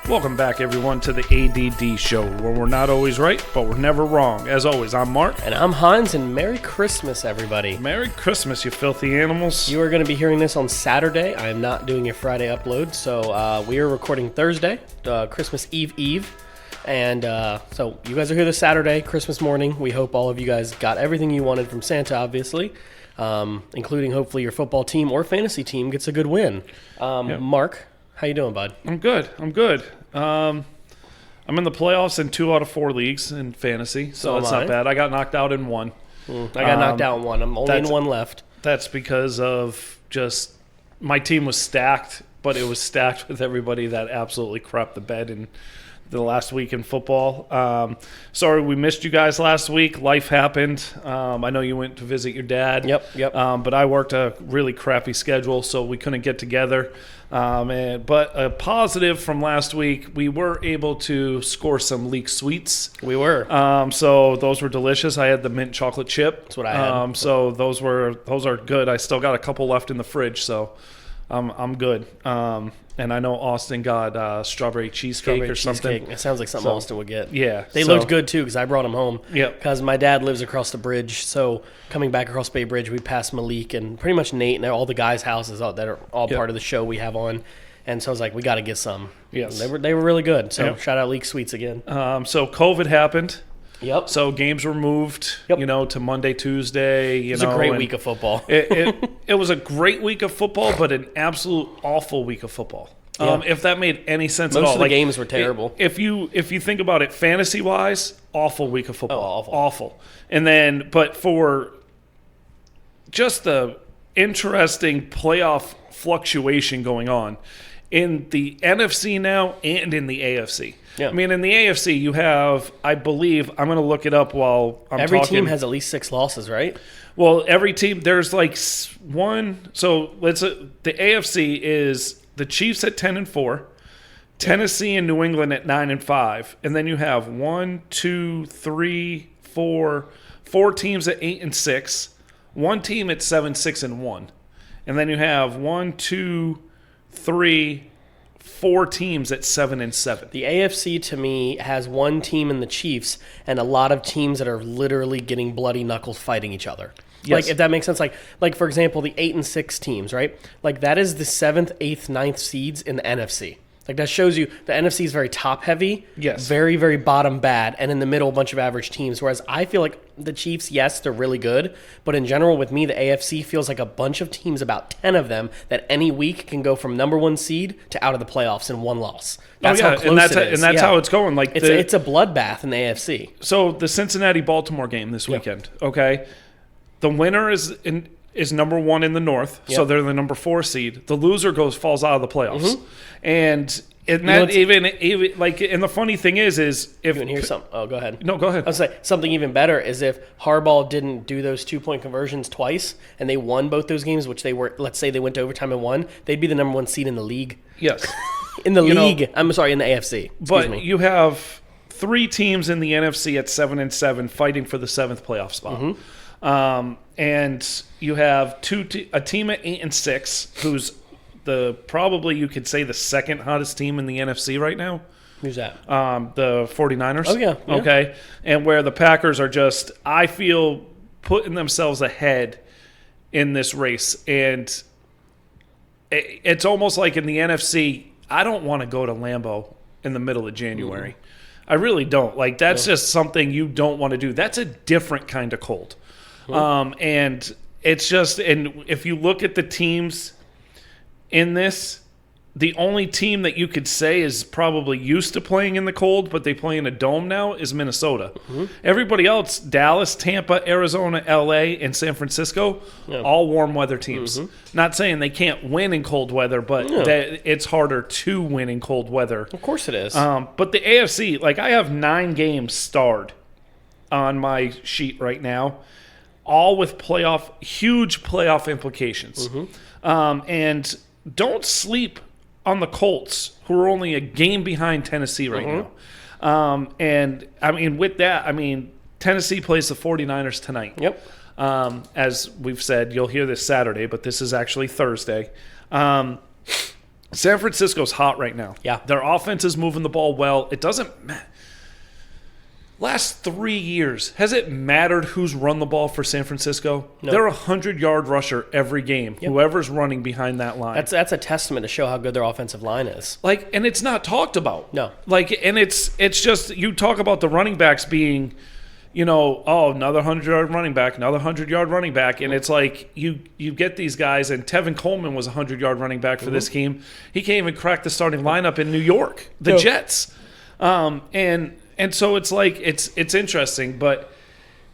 Welcome back, everyone, to the A.D.D show, where we're not always right, but we're never wrong. As always, I'm Mark. And I'm Hans, and Merry Christmas, everybody. Merry Christmas, you filthy animals. You are going to be hearing this on Saturday. I am not doing a Friday upload, so we are recording Thursday, Christmas Eve. And so you guys are here this Saturday, Christmas morning. We hope all of you guys got everything you wanted from Santa, obviously, including hopefully your football team or fantasy team gets a good win. Mark, how you doing, bud? I'm good. I'm in the playoffs in 2 out of 4 leagues in fantasy, so that's not bad. I got knocked out in 1. I got knocked out in 1. I'm only in 1 left. That's because of just my team was stacked, but it was stacked with everybody that absolutely crapped the bed in the last week in football. Sorry we missed you guys last week. Life happened. I know you went to visit your dad. Yep. But I worked a really crappy schedule, so we couldn't get together. But a positive from last week, we were able to score some leek sweets. We were. So those were delicious. I had the mint chocolate chip. That's what I had. So those are good. I still got a couple left in the fridge, so I'm good. And I know Austin got strawberry cheesecake or something. It sounds like something Austin would get. Yeah. They looked good, too, because I brought them home. Yeah. Because my dad lives across the bridge. So coming back across Bay Bridge, we passed Malik and pretty much Nate and all the guys' houses that are all part of the show we have on. And so I was like, we got to get some. Yes. And they were really good. So shout out Leek Sweets again. So COVID happened. Yep. So games were moved, to Monday, Tuesday. It was a great week of football. It was a great week of football, but an absolute awful week of football. Yeah. If that made any sense at all. Most of the games were terrible. If you think about it fantasy-wise, awful week of football. Oh, awful. And then, but for just the interesting playoff fluctuation going on in the NFC now and in the AFC. Yeah. I mean, in the AFC, you have, I believe, I'm going to look it up while I'm Every talking. team has at least 6 losses, right? Well, every team, there's like one. So the AFC is the Chiefs at 10-4, Tennessee and New England at 9-5, and then you have 4 teams at 8-6, 1 team at 7-6-1, and then you have 4 teams at 7-7. The AFC to me has 1 team in the Chiefs and a lot of teams that are literally getting bloody knuckles fighting each other. Yes. Like, if that makes sense, like for example, the 8-6 teams, right? Like that is the 7th, 8th, 9th seeds in the NFC. Like that shows you the NFC is very top heavy, yes, very, very bottom bad, and in the middle a bunch of average teams. Whereas I feel like the Chiefs, yes, they're really good, but in general with me, the AFC feels like a bunch of teams, about 10 of them, that any week can go from number 1 seed to out of the playoffs in 1 loss. That's how close it is. And that's how it's going. Like it's a bloodbath in the AFC. So the Cincinnati-Baltimore game this weekend, okay? The winner is number 1 in the North, so they're the number 4 seed. The loser falls out of the playoffs, and the funny thing is if you can hear something. Oh, go ahead. No, go ahead. I was say something even better is if Harbaugh didn't do those 2-point conversions twice and they won both those games, which they were. Let's say they went to overtime and won, they'd be the number 1 seed in the league. Yes, in the league. I'm sorry, in the AFC. You have 3 teams in the NFC at 7-7 fighting for the 7th playoff spot. And you have a team at 8-6 who's probably you could say the second hottest team in the NFC right now. Who's that? The 49ers. Oh, yeah. Okay. And where the Packers are just, I feel, putting themselves ahead in this race. And it's almost like in the NFC, I don't want to go to Lambeau in the middle of January. I really don't. Like, that's just something you don't want to do. That's a different kind of cold. And it's just, and if you look at the teams in this, the only team that you could say is probably used to playing in the cold, but they play in a dome now, is Minnesota. Everybody else, Dallas, Tampa, Arizona, LA, and San Francisco, all warm weather teams. Not saying they can't win in cold weather, but it's harder to win in cold weather. Of course it is. But the AFC, like I have 9 games starred on my sheet right now, all with huge playoff implications. And don't sleep on the Colts, who are only a game behind Tennessee right now. And, I mean, with that, Tennessee plays the 49ers tonight. Yep. As we've said, you'll hear this Saturday, but this is actually Thursday. San Francisco's hot right now. Yeah. Their offense is moving the ball well. It doesn't matter. Last 3 years, has it mattered who's run the ball for San Francisco? No. They're a 100-yard rusher every game, whoever's running behind that line. That's a testament to show how good their offensive line is. And it's not talked about. No. And it's just, you talk about the running backs being, another 100-yard running back, another 100-yard running back, and it's like you get these guys, and Tevin Coleman was a 100-yard running back for this team. He can't even crack the starting lineup in New York, the Jets. And so it's like it's interesting, but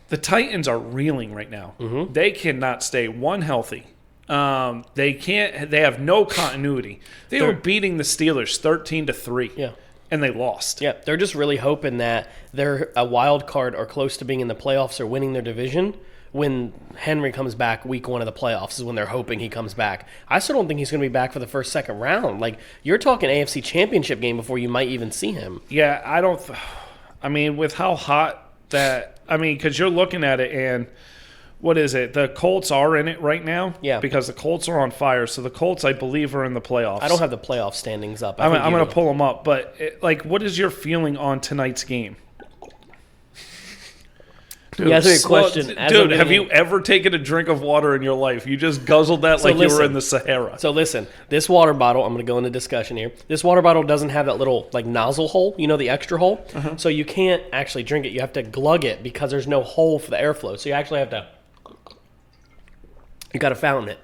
the Titans are reeling right now. Mm-hmm. They cannot stay healthy. They can't. They have no continuity. They were beating the Steelers 13-3. Yeah. And they lost. Yeah, they're just really hoping that they're a wild card or close to being in the playoffs or winning their division. When Henry comes back week 1 of the playoffs is when they're hoping he comes back. I still don't think he's going to be back for the first, second round. Like, you're talking AFC Championship game before you might even see him. Yeah, I don't. With how hot that. Because you're looking at it and. What is it? The Colts are in it right now? Yeah. Because the Colts are on fire. So the Colts, I believe, are in the playoffs. I don't have the playoff standings up. I'm going to pull them up. But, what is your feeling on tonight's game? Dude, yeah, that's a question. Dude, have you ever taken a drink of water in your life? You just guzzled that you were in the Sahara. So listen, this water bottle, I'm going to go into discussion here. This water bottle doesn't have that little nozzle hole, the extra hole. Uh-huh. So you can't actually drink it. You have to glug it because there's no hole for the airflow. So you actually have to... You got to fountain it.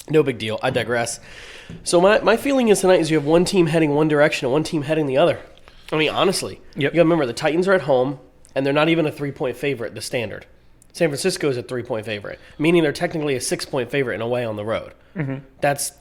No big deal. I digress. So my feeling is tonight is you have one team heading one direction and one team heading the other. Honestly. Yep. You got to remember, the Titans are at home, and they're not even a 3-point favorite, the standard. San Francisco is a 3-point favorite, meaning they're technically a 6-point favorite in a way on the road. Mm-hmm. That's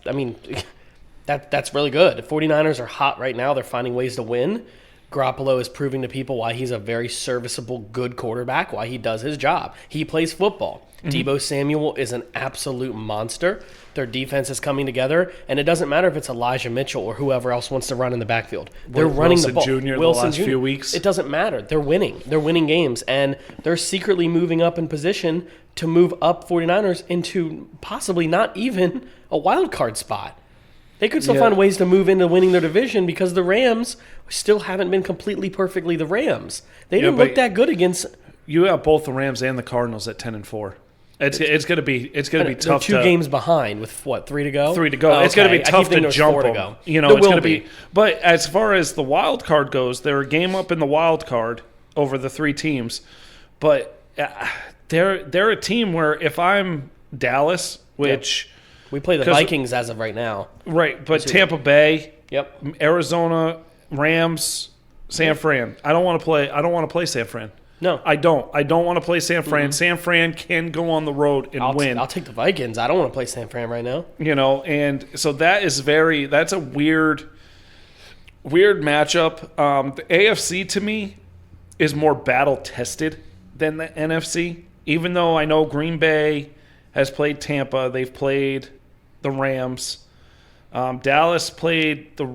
really good. The 49ers are hot right now. They're finding ways to win. Garoppolo is proving to people why he's a very serviceable, good quarterback, why he does his job. He plays football. Mm-hmm. Deebo Samuel is an absolute monster. Their defense is coming together, and it doesn't matter if it's Elijah Mitchell or whoever else wants to run in the backfield. They're running the ball. Wilson Jr. the last few weeks. It doesn't matter. They're winning. They're winning games, and they're secretly moving up in position to move up 49ers into possibly not even a wild card spot. They could still find ways to move into winning their division because the Rams still haven't been completely perfectly the Rams. They didn't look that good against. You have both the Rams and the Cardinals at 10-4. It's gonna be tough. 2 games behind with 3 to go. 3 to go. Oh, it's gonna be tough to jump them. Go. It's gonna be. But as far as the wild card goes, they're a game up in the wild card over the 3 teams. But they're a team where if I'm Dallas, which we play the Vikings as of right now, right? But Tampa Bay, Arizona, Rams, San Fran. I don't want to play San Fran. No, I don't. I don't want to play San Fran. Mm-hmm. San Fran can go on the road and win. I'll take the Vikings. I don't want to play San Fran right now. And so that's a weird matchup. The AFC to me is more battle tested than the NFC. Even though I know Green Bay has played Tampa, they've played the Rams. Dallas played the.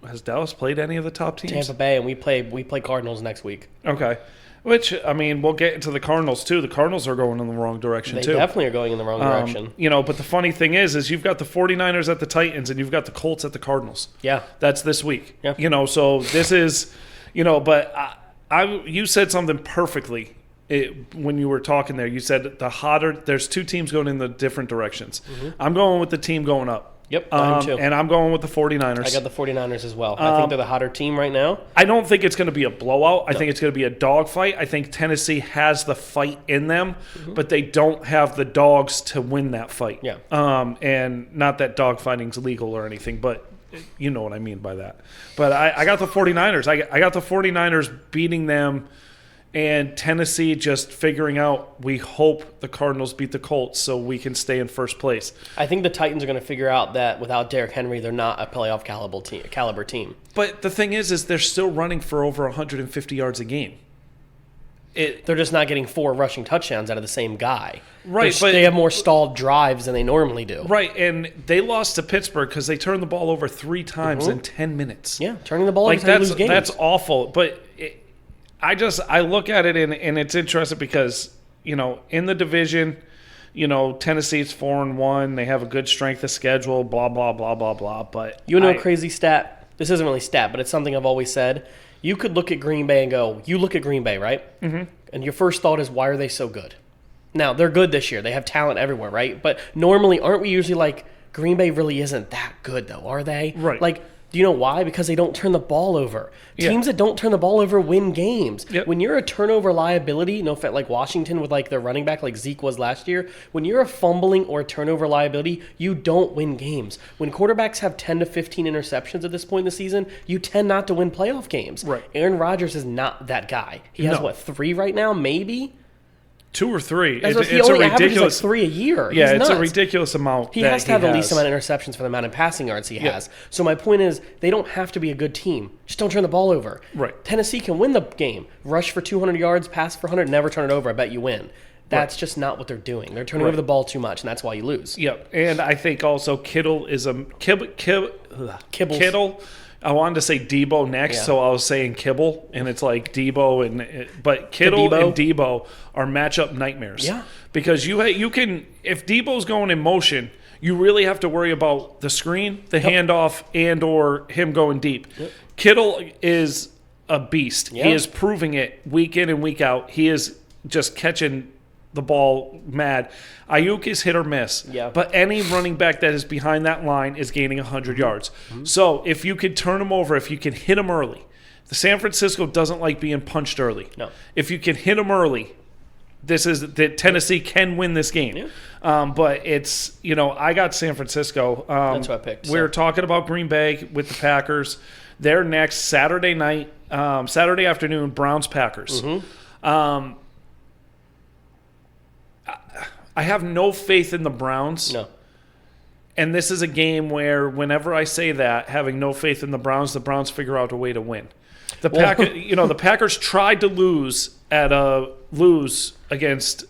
Has Dallas played any of the top teams? Tampa Bay, and we play Cardinals next week. Okay. Which, we'll get into the Cardinals, too. The Cardinals are going in the wrong direction, too. They definitely are going in the wrong direction. But the funny thing is you've got the 49ers at the Titans, and you've got the Colts at the Cardinals. Yeah. That's this week. Yeah. So this is, but you said something perfectly when you were talking there. You said there's 2 teams going in the different directions. Mm-hmm. I'm going with the team going up. Yep, mine too. And I'm going with the 49ers. I got the 49ers as well. I think they're the hotter team right now. I don't think it's going to be a blowout. I think it's going to be a dogfight. I think Tennessee has the fight in them, but they don't have the dogs to win that fight. Yeah. And not that dogfighting's legal or anything, but you know what I mean by that. But I got the 49ers. I got the 49ers beating them. And Tennessee just figuring out, we hope the Cardinals beat the Colts so we can stay in first place. I think the Titans are going to figure out that without Derrick Henry, they're not a playoff caliber team. But the thing is they're still running for over 150 yards a game. They're just not getting 4 rushing touchdowns out of the same guy. Right. But they have more stalled drives than they normally do. Right, and they lost to Pittsburgh because they turned the ball over 3 times in 10 minutes. Yeah, turning the ball over to lose games. That's awful, but... I look at it and it's interesting because, in the division, Tennessee's 4-1. They have a good strength of schedule. Blah blah blah blah blah. But a crazy stat. This isn't really stat, but it's something I've always said. You could look at Green Bay and go, you look at Green Bay, right? Mm-hmm. And your first thought is, why are they so good? Now, they're good this year. They have talent everywhere, right? But normally, aren't we usually like, Green Bay really isn't that good, though, are they? Right. Like, do you know why? Because they don't turn the ball over. Teams that don't turn the ball over win games. Yep. When you're a turnover liability, like Washington with like their running back like Zeke was last year, when you're a fumbling or a turnover liability, you don't win games. When quarterbacks have 10 to 15 interceptions at this point in the season, you tend not to win playoff games. Right. Aaron Rodgers is not that guy. He has, 3 right now, maybe? 2 or 3. He only averages like 3 a year. Yeah, He's it's nuts. a ridiculous amount. He has to have the least amount of interceptions for the amount of passing yards he has. So my point is, they don't have to be a good team. Just don't turn the ball over. Right. Tennessee can win the game. Rush for 200 yards, pass for 100, never turn it over. I bet you win. That's just not what they're doing. They're turning over the ball too much, and that's why you lose. Yep. And I think also Kittle is a Kittle. I wanted to say Debo next, so I was saying Kibble, and it's like Debo but Kittle and Debo are matchup nightmares. Yeah. Because you can, if Debo's going in motion, you really have to worry about the screen, the handoff, and or him going deep. Yep. Kittle is a beast. Yeah. He is proving it week in and week out. He is just catching the ball mad. Ayuk is hit or miss. Yeah. But any running back that is behind that line is gaining 100 yards. Mm-hmm. So if you could turn him over, if you can hit him early, the San Francisco doesn't like being punched early. No. If you can hit him early, Tennessee can win this game. Yeah. But it's, I got San Francisco. That's what I picked. We're talking about Green Bay with the Packers. They're next Saturday night, Saturday afternoon, Browns-Packers. Mm-hmm. I have no faith in the Browns. No. And this is a game where whenever I say that, having no faith in the Browns figure out a way to win. The Packers tried to lose against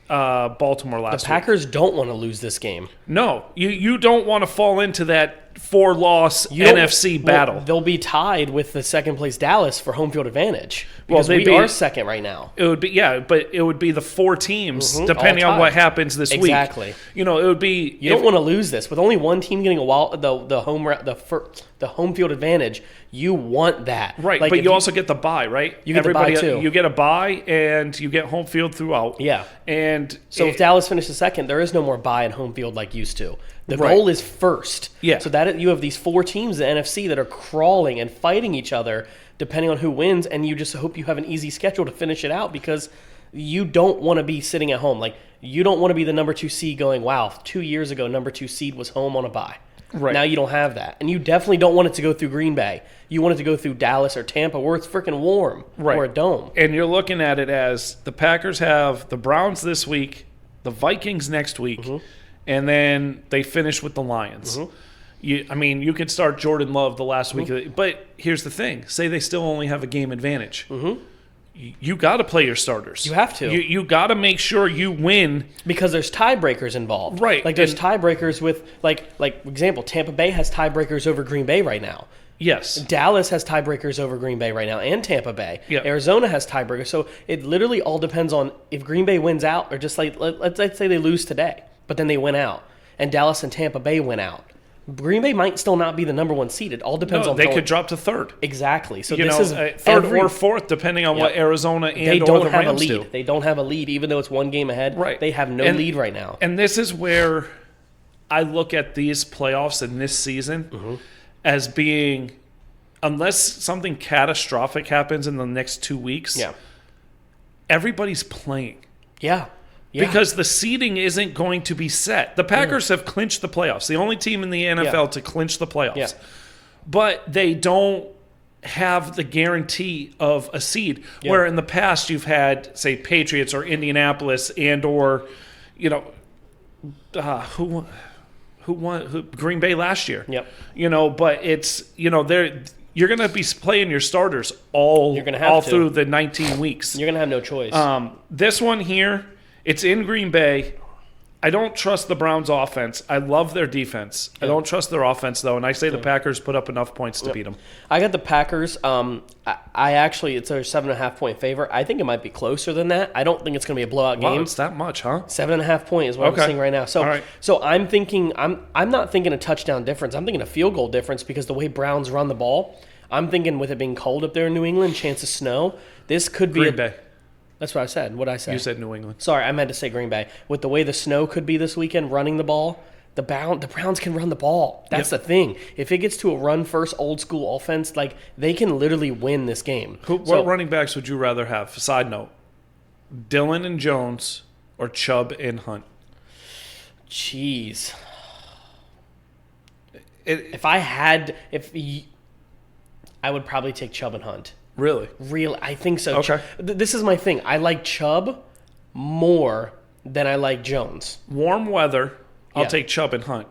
Baltimore last week. The Packers don't want to lose this game. No, you don't want to fall into that 4-loss NFC battle. They'll be tied with the second place Dallas for home field advantage because we are second right now. It would be but it would be the 4 teams depending on what happens this week. Exactly. It would be you don't want to lose this with only one team getting the home field advantage. You want that, right? But you also get the bye, right? You get the bye too. You get a bye and you get home field throughout. Yeah. And so if Dallas finishes second, there is no more bye and home field like used to. The goal is first. Yeah. So that you have these 4 teams in the NFC that are crawling and fighting each other depending on who wins, and you just hope you have an easy schedule to finish it out because you don't want to be sitting at home. Like, you don't want to be the number 2 seed going, wow, 2 years ago, number 2 seed was home on a bye. Right. Now you don't have that. And you definitely don't want it to go through Green Bay. You want it to go through Dallas or Tampa where it's freaking warm or a dome. And you're looking at it as the Packers have the Browns this week, the Vikings next week, and then they finish with the Lions. You could start Jordan Love the last week, but here's the thing. Say they still only have a game advantage. You got to play your starters. You have to. You got to make sure you win. Because there's tiebreakers involved. Right. Like there's tiebreakers with, like example, Tampa Bay has tiebreakers over Green Bay right now. Yes. Dallas has tiebreakers over Green Bay right now and Tampa Bay. Yep. Arizona has tiebreakers. So it literally all depends on if Green Bay wins out or just like, let's say they lose today, but then they win out. And Dallas and Tampa Bay win out. Green Bay might still not be the number 1 seed. It all depends on. They could drop to 3rd. Exactly. So this is 3rd or 4th, depending on what Arizona and or the Rams do. They don't have a lead, even though it's 1 game ahead. Right. They have no lead right now. And this is where I look at these playoffs and this season as being, unless something catastrophic happens in the next 2 weeks, everybody's playing. Yeah. Because the seeding isn't going to be set. The Packers have clinched the playoffs. The only team in the NFL to clinch the playoffs. Yeah. But they don't have the guarantee of a seed. Yeah. Where in the past you've had, say, Patriots or Indianapolis and or, who won Green Bay last year. Yep. But it's, you're going to be playing your starters all through the 19 weeks. You're going to have no choice. This one here, it's in Green Bay. I don't trust the Browns' offense. I love their defense. I don't trust their offense, though, and I say the Packers put up enough points to beat them. I got the Packers. I actually, it's a 7.5-point favorite. I think it might be closer than that. I don't think it's going to be a blowout game. Wow, it's that much, huh? 7.5 point is what I'm seeing right now. So, All right. so I'm thinking, I'm not thinking a touchdown difference. I'm thinking a field goal difference because the way Browns run the ball, I'm thinking with it being cold up there in New England, chance of snow, this could be Green Bay. That's what I said. What I said. You said New England. Sorry, I meant to say Green Bay. With the way the snow could be this weekend, running the ball, the Browns can run the ball. That's the thing. If it gets to a run-first, old-school offense, like they can literally win this game. What running backs would you rather have? Side note: Dillon and Jones or Chubb and Hunt? Jeez. I would probably take Chubb and Hunt. Really? I think so. Okay. This is my thing. I like Chubb more than I like Jones. Warm weather, I'll take Chubb and Hunt.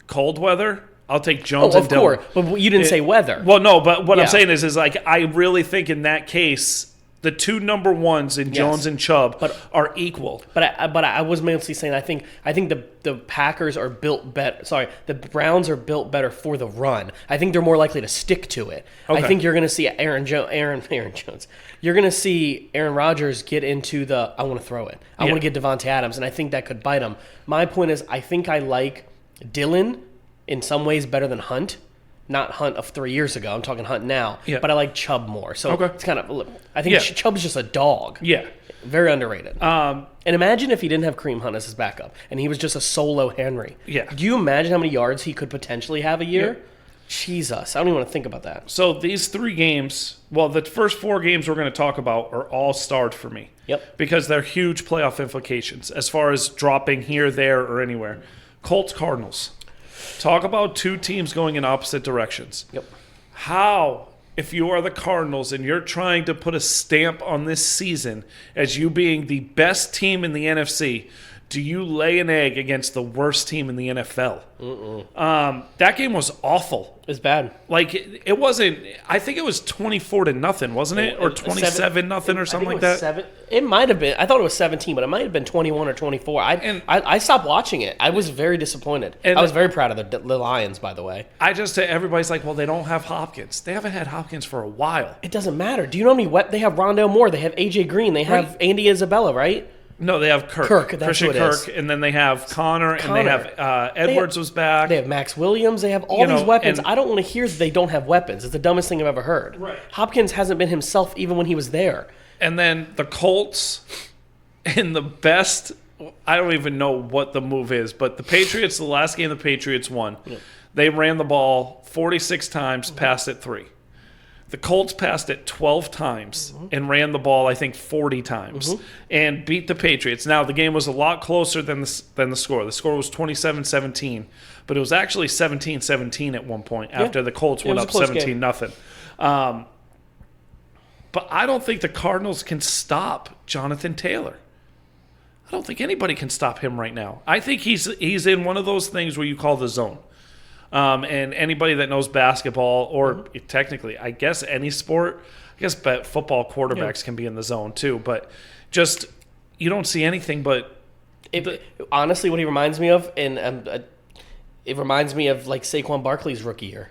Cold weather, I'll take Jones Oh, and Dillon. of course. But you didn't say weather. Well, no, but what I'm saying is like I really think in that case the two number ones in Jones and Chubb are equal. But I was mostly saying I think the Packers are built better. Sorry, the Browns are built better for the run. I think they're more likely to stick to it. Okay. I think you're going to see Aaron Jones. You're going to see Aaron Rodgers get into the I want to throw it. I want to get Devontae Adams, and I think that could bite him. My point is I think I like Dillon in some ways better than Hunt. Not Hunt of 3 years ago. I'm talking Hunt now. Yeah. But I like Chubb more. So it's kind of I think Yeah. Chubb's just a dog. Yeah. Very underrated. And imagine if he didn't have Kareem Hunt as his backup and he was just a solo Henry. Yeah. Do you imagine how many yards he could potentially have a year? Jesus. I don't even want to think about that. So these 3 games, well, the first 4 games we're going to talk about are all starred for me. Yep. Because they're huge playoff implications as far as dropping here, there, or anywhere. Colts, Cardinals. Talk about 2 teams going in opposite directions. Yep. How, if you are the Cardinals and you're trying to put a stamp on this season as you being the best team in the NFC, do you lay an egg against the worst team in the NFL? That game was awful. It's bad. Like it wasn't. I think it was 24-0, wasn't it, or 27-0 or something like that? It might have been. I thought it was 17, but it might have been 21 or 24. I stopped watching it. I was very disappointed. I was very proud of the Lions, by the way. Everybody's like, well, they don't have Hopkins. They haven't had Hopkins for a while. It doesn't matter. Do you know how many? They have Rondale Moore. They have AJ Green. They have Andy Isabella, right? No, they have Kirk. That's Christian who it Kirk, is. and then they have Connor. And they have Edwards was back. They have Max Williams. They have all these weapons. I don't want to hear that they don't have weapons. It's the dumbest thing I've ever heard. Right. Hopkins hasn't been himself even when he was there. And then the Colts in the best – I don't even know what the move is, but the Patriots, the last game the Patriots won, they ran the ball 46 times, passed it 3. The Colts passed it 12 times and ran the ball, I think, 40 times and beat the Patriots. Now, the game was a lot closer than the score. The score was 27-17, but it was actually 17-17 at one point after the Colts went up 17-0. But I don't think the Cardinals can stop Jonathan Taylor. I don't think anybody can stop him right now. I think he's in one of those things where you call the zone. And anybody that knows basketball, or technically, I guess any sport, I guess football quarterbacks can be in the zone too. But just you don't see anything but. Honestly, what he reminds me of, and it reminds me of like Saquon Barkley's rookie year.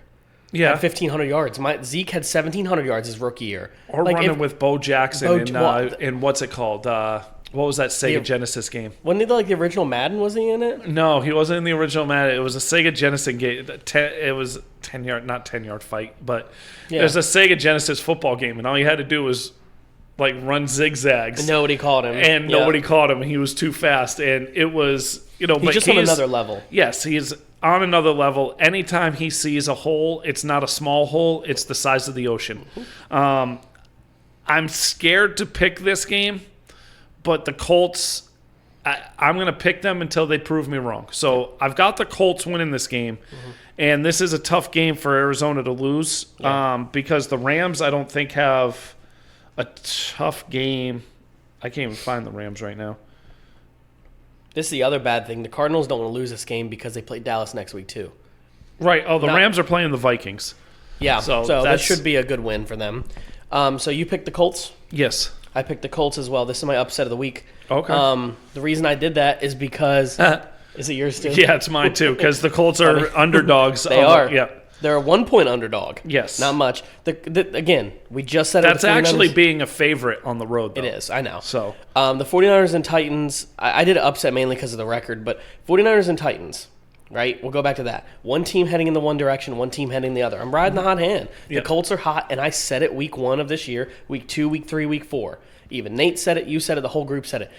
Yeah, had 1,500 yards. Zeke had 1,700 yards his rookie year. Or like running with Bo Jackson in what's it called? What was that Sega Genesis game? Wasn't it like the original Madden? Was he in it? No, he wasn't in the original Madden. It was a Sega Genesis game. It was 10-yard, not 10-yard fight, but it was a Sega Genesis football game, and all you had to do was like run zigzags. And nobody caught him. And nobody caught him. He was too fast, and it was He's just on another level. Yes, he's on another level. Anytime he sees a hole, it's not a small hole. It's the size of the ocean. I'm scared to pick this game. But the Colts, I'm going to pick them until they prove me wrong. So I've got the Colts winning this game. And this is a tough game for Arizona to lose because the Rams, I don't think, have a tough game. I can't even find the Rams right now. This is the other bad thing. The Cardinals don't want to lose this game because they play Dallas next week too. Right. Oh, the Rams are playing the Vikings. Yeah, so that should be a good win for them. So you picked the Colts? Yes. I picked the Colts as well. This is my upset of the week. Okay. The reason I did that is because is it yours too? Yeah, it's mine too, because the Colts are underdogs. They are. Yeah. They're a 1-point underdog. Yes. Not much. Again, we just said that's it. That's actually being a favorite on the road, though. It is, I know. So the 49ers and Titans, I did upset mainly because of the record, but 49ers and Titans, right? We'll go back to that. One team heading in the one direction, one team heading the other. I'm riding the hot hand. The Colts are hot, and I said it week 1 of this year, week 2, week 3, week 4. Even Nate said it, you said it, the whole group said it.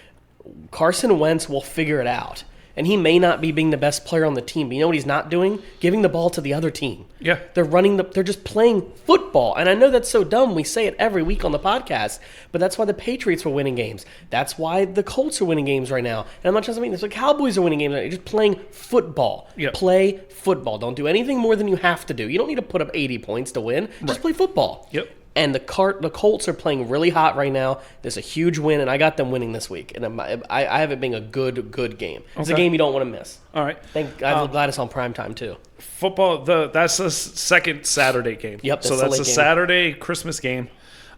Carson Wentz will figure it out. And he may not be being the best player on the team, but you know what he's not doing? Giving the ball to the other team. Yeah. They're just playing football. And I know that's so dumb. We say it every week on the podcast, but that's why the Patriots were winning games. That's why the Colts are winning games right now. And I'm not just saying this, the Cowboys are winning games. They're just playing football. Yep. Play football. Don't do anything more than you have to do. You don't need to put up 80 points to win. Just play football. Yep. And the Colts are playing really hot right now. There's a huge win, and I got them winning this week. And I have it being a good game. It's a game you don't want to miss. All right. I'm glad it's on primetime, too. Football, that's the second Saturday game. Yep, so that's a Saturday Christmas game.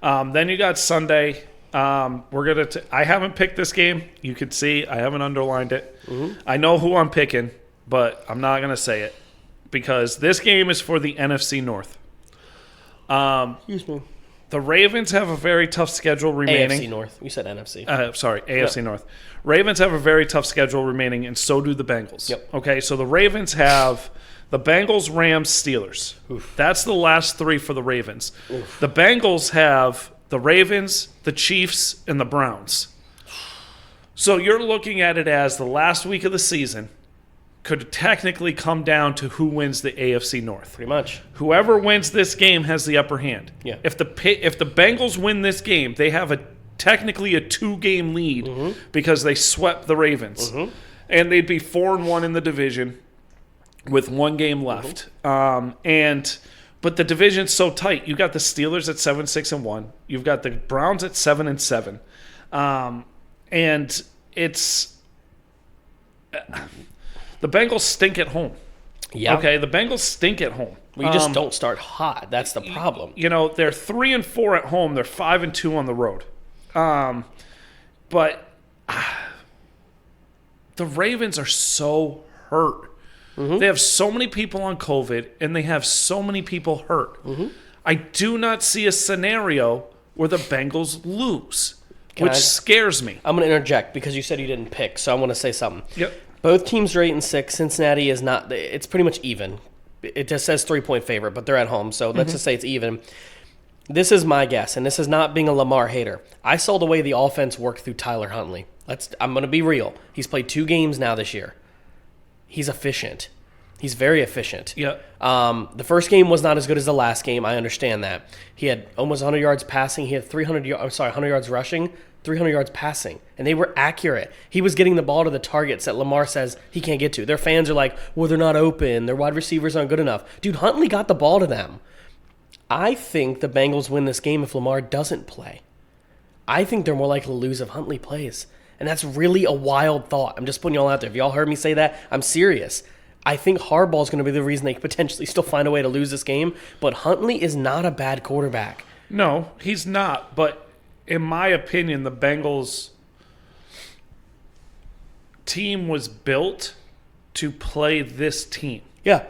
Then you got Sunday. I haven't picked this game. You can see I haven't underlined it. Mm-hmm. I know who I'm picking, but I'm not going to say it because this game is for the NFC North. Excuse me. The Ravens have a very tough schedule remaining. AFC North. You said NFC. Sorry, AFC North. Ravens have a very tough schedule remaining, and so do the Bengals. Yep. Okay, so the Ravens have the Bengals, Rams, Steelers. Oof. That's the last 3 for the Ravens. Oof. The Bengals have the Ravens, the Chiefs, and the Browns. So you're looking at it as the last week of the season could technically come down to who wins the AFC North. Pretty much. Whoever wins this game has the upper hand. Yeah. If the Bengals win this game, they have technically a 2-game lead because they swept the Ravens. And they'd be 4-1 in the division with 1 game left. But the division's so tight. You got the Steelers at 7-6-1. You've got the Browns at 7-7. And it's the Bengals stink at home. Yeah. Okay, the Bengals stink at home. We just don't start hot. That's the problem. You know, they're 3-4 at home. They're 5-2 on the road. But the Ravens are so hurt. They have so many people on COVID, and they have so many people hurt. I do not see a scenario where the Bengals lose, which scares me. I'm going to interject because you said you didn't pick, so I want to say something. Yep. Both teams are 8-6. Cincinnati is not. It's pretty much even. It just says 3-point favorite, but they're at home, so let's just say it's even. This is my guess, and this is not being a Lamar hater. I saw the way the offense worked through Tyler Huntley. I'm going to be real. He's played 2 games now this year. He's efficient. He's very efficient. Yeah. The first game was not as good as the last game. I understand that. He had almost 100 yards passing. He had 100 yards rushing, 300 yards passing, and they were accurate. He was getting the ball to the targets that Lamar says he can't get to. Their fans are like, well, they're not open. Their wide receivers aren't good enough. Dude, Huntley got the ball to them. I think the Bengals win this game if Lamar doesn't play. I think they're more likely to lose if Huntley plays. And that's really a wild thought. I'm just putting y'all out there. If y'all heard me say that, I'm serious. I think Harbaugh's going to be the reason they could potentially still find a way to lose this game. But Huntley is not a bad quarterback. No, he's not. But in my opinion, the Bengals team was built to play this team. Yeah.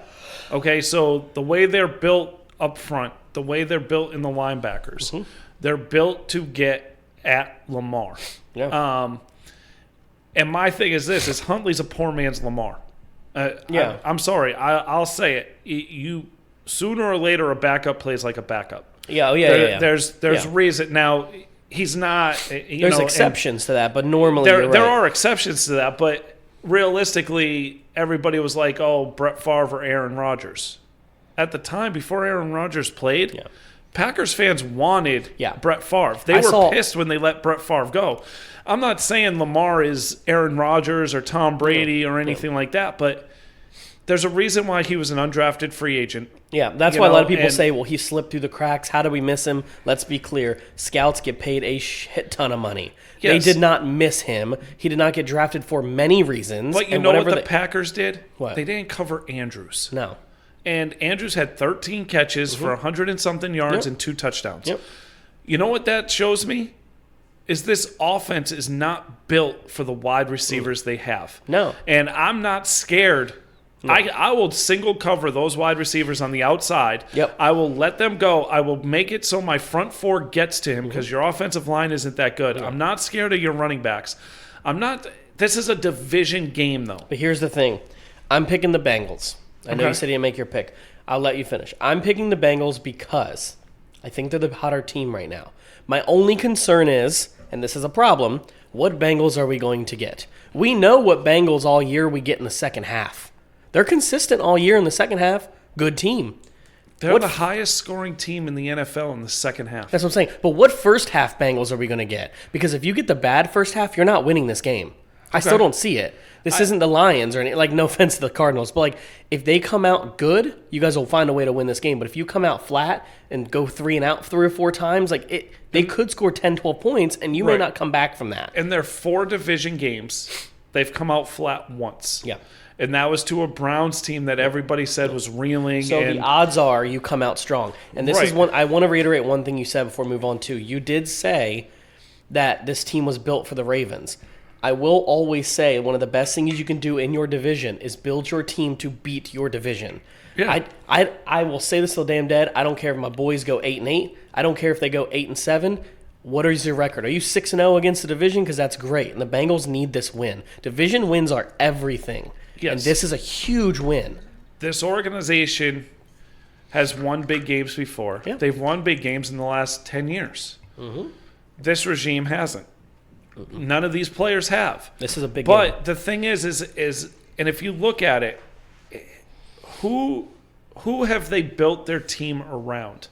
Okay, so the way they're built up front, the way they're built in the linebackers, they're built to get at Lamar. Yeah. And my thing is this, is Huntley's a poor man's Lamar. I'm sorry. I'll say it. You sooner or later, a backup plays like a backup. Yeah. There's reason. Now, he's not. There's exceptions to that, but normally there are exceptions to that. But realistically, everybody was like, "Oh, Brett Favre or Aaron Rodgers." At the time, before Aaron Rodgers played, Packers fans wanted Brett Favre. They were pissed when they let Brett Favre go. I'm not saying Lamar is Aaron Rodgers or Tom Brady or anything like that, but there's a reason why he was an undrafted free agent. Yeah, that's why a lot of people say, well, he slipped through the cracks. How do we miss him? Let's be clear. Scouts get paid a shit ton of money. Yes. They did not miss him. He did not get drafted for many reasons. But you know what the Packers did? What? They didn't cover Andrews. No. And Andrews had 13 catches for 100 and something yards and 2 touchdowns. Yep. You know what that shows me? is this offense is not built for the wide receivers they have. No. And I'm not scared. No. I will single cover those wide receivers on the outside. Yep. I will let them go. I will make it so my front four gets to him because your offensive line isn't that good. I'm not scared of your running backs. I'm not. This is a division game, though. But here's the thing. I'm picking the Bengals. I know you said you didn't make your pick. I'll let you finish. I'm picking the Bengals because I think they're the hotter team right now. My only concern is, and this is a problem, what Bengals are we going to get? We know what Bengals all year we get in the second half. They're consistent all year in the second half. Good team. They're the highest scoring team in the NFL in the second half. That's what I'm saying. But what first half Bengals are we going to get? Because if you get the bad first half, you're not winning this game. I still don't see it. This isn't the Lions or anything. Like, no offense to the Cardinals, but like if they come out good, you guys will find a way to win this game. But if you come out flat and go 3 and out 3 or 4 times, like they could score 10, 12 points, and you may not come back from that. In their 4 division games, they've come out flat once. Yeah. And that was to a Browns team that everybody said was reeling. So the odds are you come out strong. And this is one I want to reiterate one thing you said before we move on to. You did say that this team was built for the Ravens. I will always say one of the best things you can do in your division is build your team to beat your division. Yeah. I will say this till the day I'm dead. I don't care if my boys go 8-8. I don't care if they go 8-7. What is your record? Are you 6-0 against the division? Because that's great. And the Bengals need this win. Division wins are everything. Yes. And this is a huge win. This organization has won big games before. Yeah. They've won big games in the last 10 years. Mm-hmm. This regime hasn't. Mm-hmm. None of these players have. This is a big game. But the thing is, and if you look at it, who have they built their team around?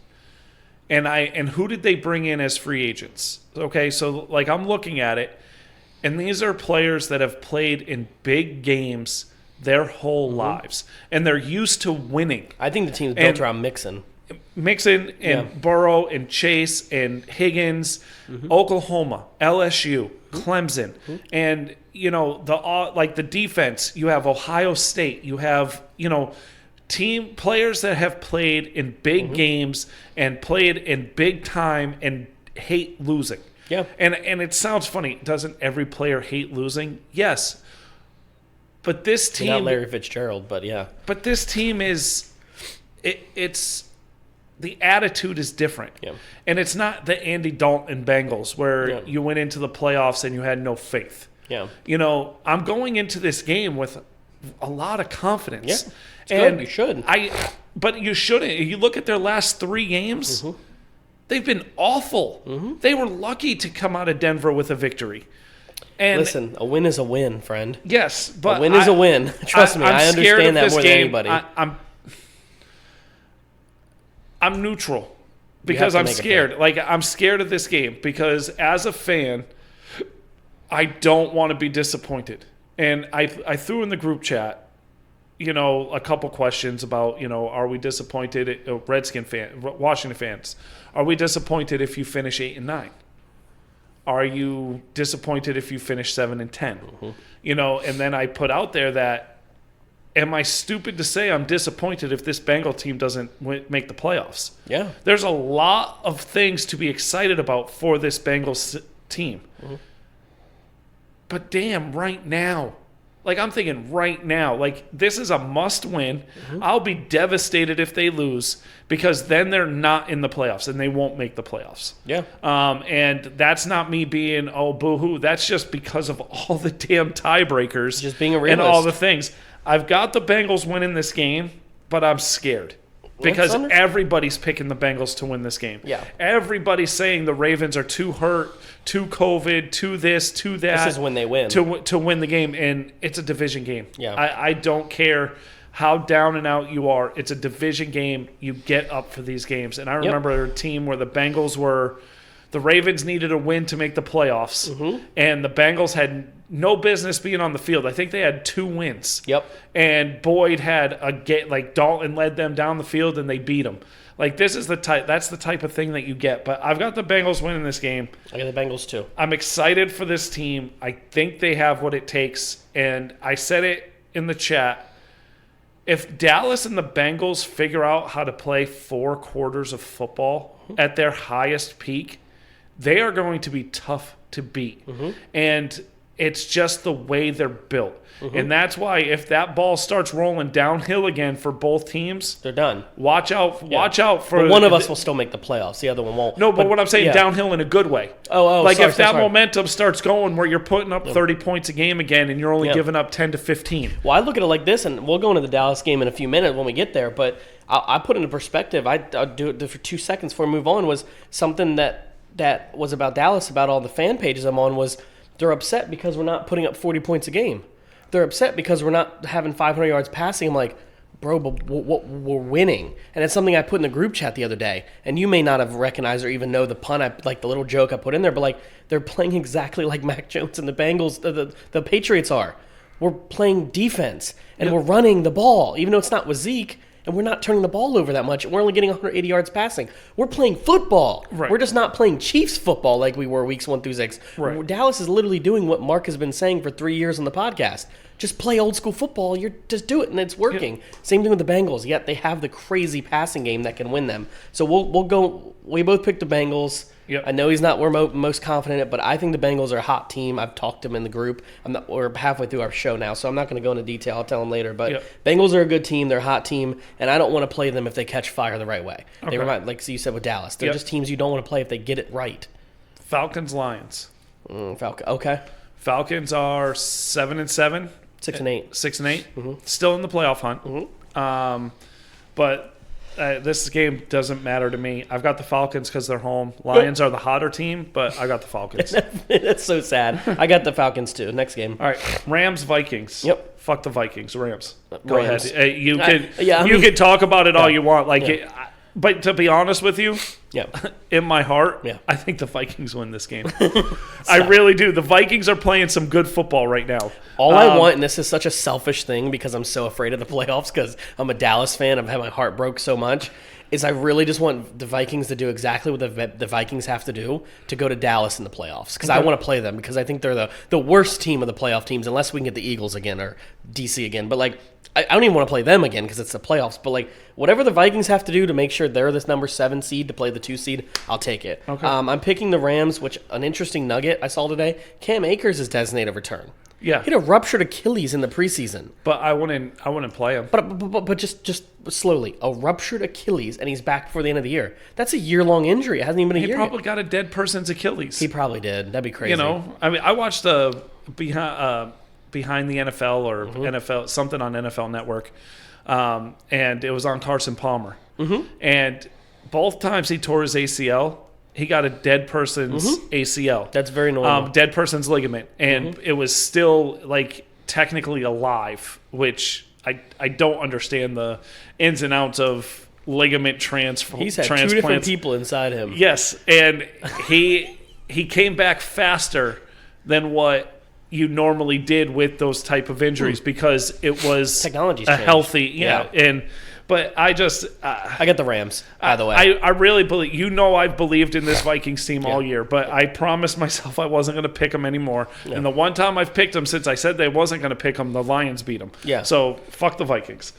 And who did they bring in as free agents? Okay, so like I'm looking at it, and these are players that have played in big games their whole lives, and they're used to winning. I think the team's built around Mixon and Burrow and Chase and Higgins, Oklahoma, LSU, Clemson, and the defense. You have Ohio State. You have team players that have played in big games and played in big time and hate losing. Yeah, and it sounds funny. Doesn't every player hate losing? Yes. But this team, not Larry Fitzgerald, but yeah. But this team is, it's the attitude is different, and it's not the Andy Dalton Bengals where you went into the playoffs and you had no faith. Yeah, I'm going into this game with a lot of confidence. Yeah, and you should. But you shouldn't. You look at their last 3 games; they've been awful. They were lucky to come out of Denver with a victory. And listen, a win is a win, friend. Yes, but a win is a win. Trust me, I understand that more than anybody. I'm neutral because I'm scared. Like I'm scared of this game because as a fan, I don't want to be disappointed. And I threw in the group chat, a couple questions about, are we disappointed? Washington fans, are we disappointed if you finish 8-9? Are you disappointed if you finish 7-10? And then I put out there that, am I stupid to say I'm disappointed if this Bengal team doesn't make the playoffs? Yeah. There's a lot of things to be excited about for this Bengals team. But damn, right now. Like, I'm thinking right now, like, this is a must-win. I'll be devastated if they lose because then they're not in the playoffs and they won't make the playoffs. Yeah. And that's not me being, boo-hoo. That's just because of all the damn tiebreakers. Just being a realist. And all the things. I've got the Bengals winning this game, but I'm scared. Because everybody's picking the Bengals to win this game. Yeah. Everybody's saying the Ravens are too hurt, too COVID, too this, too that. This is when they win. To win the game, and it's a division game. Yeah. I don't care how down and out you are. It's a division game. You get up for these games. And I remember a team where the Bengals were – the Ravens needed a win to make the playoffs, and the Bengals had no business being on the field. I think they had 2 wins. Yep. And Boyd had Dalton led them down the field, and they beat them. Like, this is that's the type of thing that you get. But I've got the Bengals winning this game. I got the Bengals too. I'm excited for this team. I think they have what it takes, and I said it in the chat. If Dallas and the Bengals figure out how to play 4 quarters of football at their highest peak, they are going to be tough to beat. And it's just the way they're built. And that's why if that ball starts rolling downhill again for both teams, they're done. Watch out for But one of us will still make the playoffs. The other one won't. No, but what I'm saying, downhill in a good way. Like if that momentum starts going where you're putting up 30 points a game again and you're only giving up 10 to 15. Well, I look at it like this, and we'll go into the Dallas game in a few minutes when we get there, but I put into perspective, I'll do it for 2 seconds before we move on, was something that was about Dallas, about all the fan pages I'm on, was they're upset because we're not putting up 40 points a game. They're upset because we're not having 500 yards passing. I'm like, bro, but we're winning. And it's something I put in the group chat the other day. And you may not have recognized or even know the pun, like the little joke I put in there, but like they're playing exactly like Mac Jones and the Bengals, the Patriots are. We're playing defense, and we're running the ball, even though it's not with Zeke. And we're not turning the ball over that much. We're only getting 180 yards passing. We're playing football. Right. We're just not playing Chiefs football like we were weeks 1 through 6. Right. Dallas is literally doing what Mark has been saying for 3 years on the podcast. Just play old school football. Just do it, and it's working. Same thing with the Bengals. Yet they have the crazy passing game that can win them. So we'll go. We both picked the Bengals. Yep. I know he's not. We're most confident in it, but I think the Bengals are a hot team. I've talked to him in the group. We're halfway through our show now, so I'm not going to go into detail. I'll tell him later. But Bengals are a good team. They're a hot team, and I don't want to play them if they catch fire the right way. Okay. They remind, like you said with Dallas, they're just teams you don't want to play if they get it right. Falcons, Lions. Okay. Falcons are 7-7. 6-8. 6-8. Still in the playoff hunt. But this game doesn't matter to me. I've got the Falcons because they're home. Lions are the hotter team, but I got the Falcons. That's so sad. I got the Falcons too. Next game. All right, Rams, Vikings. Yep. Fuck the Vikings. Rams. Go Rams. ahead. You can talk about it all you want. But to be honest with you, in my heart, I think the Vikings win this game. I really do. The Vikings are playing some good football right now. All I want, and this is such a selfish thing because I'm so afraid of the playoffs because I'm a Dallas fan. I've had my heart broke so much, is I really just want the Vikings to do exactly what the Vikings have to do to go to Dallas in the playoffs because I want to play them because I think they're the worst team of the playoff teams unless we can get the Eagles again or DC again. But like, I don't even want to play them again because it's the playoffs. But like, whatever the Vikings have to do to make sure they're this number 7 seed to play the 2 seed, I'll take it. Okay. I'm picking the Rams, which an interesting nugget I saw today. Cam Akers is designated a return. Yeah, he had a ruptured Achilles in the preseason. But I wouldn't play him. But just slowly, a ruptured Achilles, and he's back before the end of the year. That's a year-long injury. It hasn't even been a year. He probably got a dead person's Achilles. He probably did. That'd be crazy. You know, I mean, I watched behind the NFL or NFL something on NFL Network, and it was on Carson Palmer, and both times he tore his ACL. He got a dead person's ACL. That's very normal. Dead person's ligament. And it was still, like, technically alive, which I don't understand the ins and outs of ligament transplants. He's had 2 different people inside him. Yes, and he came back faster than what you normally did with those type of injuries because it was technology's a changed. healthy, But I just... I got the Rams, by the way. I really believe... I've believed in this Vikings team all year, but I promised myself I wasn't going to pick them anymore. Yeah. And the one time I've picked them since I said they wasn't going to pick them, the Lions beat them. Yeah. So, fuck the Vikings.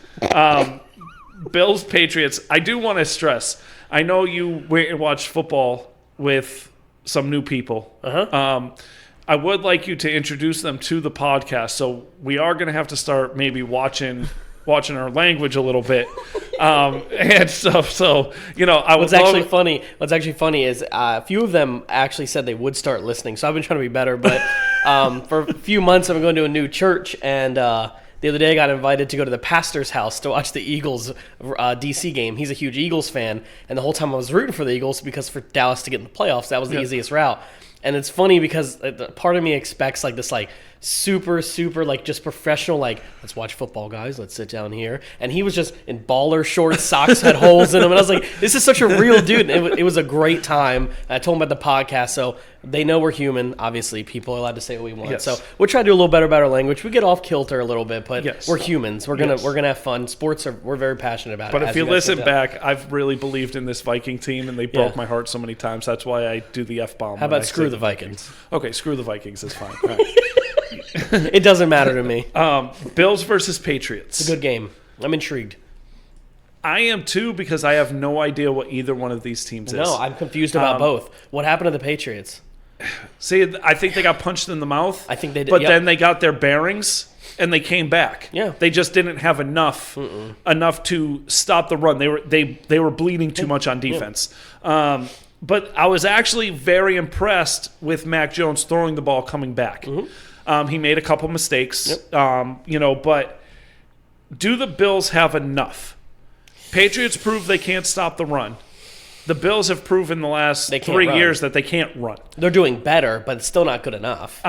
Bills, Patriots. I do want to stress, I know you went and watched football with some new people. I would like you to introduce them to the podcast, so we are going to have to start maybe watching our language a little bit, and so I was actually funny. What's actually funny is a few of them actually said they would start listening. So I've been trying to be better, but for a few months I'm going to a new church, and the other day I got invited to go to the pastor's house to watch the Eagles DC game. He's a huge Eagles fan, and the whole time I was rooting for the Eagles because for Dallas to get in the playoffs, that was the easiest route. And it's funny because part of me expects like this like super like just professional like let's watch football guys, let's sit down here, and he was just in baller shorts, socks had holes in them, and I was like, this is such a real dude. And it was a great time. I told him about the podcast, so they know we're human. Obviously people are allowed to say what we want. So we'll try to do a little better about our language. We get off kilter a little bit, but we're humans. We're gonna have fun. We're very passionate about but it. But if you listen back, I've really believed in this Viking team, and they broke my heart so many times. That's why I do the F-bomb. How about screw the Vikings? Okay, screw the Vikings is fine. Right. It doesn't matter to me. Bills versus Patriots. It's a good game. I'm intrigued. I am too because I have no idea what either one of these teams is. No, I'm confused about both. What happened to the Patriots? See, I think they got punched in the mouth. I think they did. But Yep. then they got their bearings and they came back. Yeah. They just didn't have enough to stop the run. They were bleeding too much on defense. But I was actually very impressed with Mac Jones throwing the ball coming back. He made a couple mistakes. Yep. But do the Bills have enough? Patriots prove they can't stop the run. The Bills have proven the last 3 years that they can't run. They're doing better, but it's still not good enough.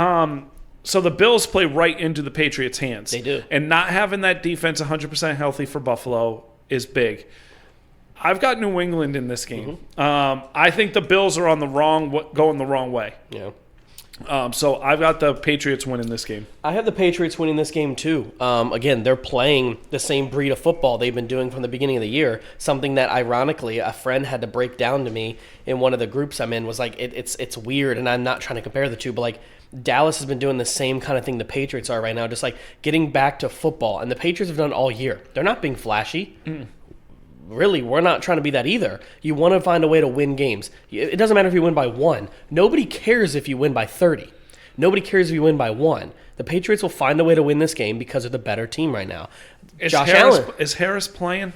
So the Bills play right into the Patriots' hands. They do. And not having that defense 100% healthy for Buffalo is big. I've got New England in this game. I think the Bills are going the wrong way. Yeah. So I've got the Patriots winning this game. I have the Patriots winning this game too. Again, they're playing the same breed of football they've been doing from the beginning of the year. Something that, ironically, a friend had to break down to me in one of the groups I'm in was like, it's weird, and I'm not trying to compare the two, but like Dallas has been doing the same kind of thing the Patriots are right now, just like getting back to football. And the Patriots have done it all year. They're not being flashy. Really, we're not trying to be that either. You want to find a way to win games. It doesn't matter if you win by 1. Nobody cares if you win by 30. Nobody cares if you win by 1. The Patriots will find a way to win this game because they're the better team right now. Is Harris playing?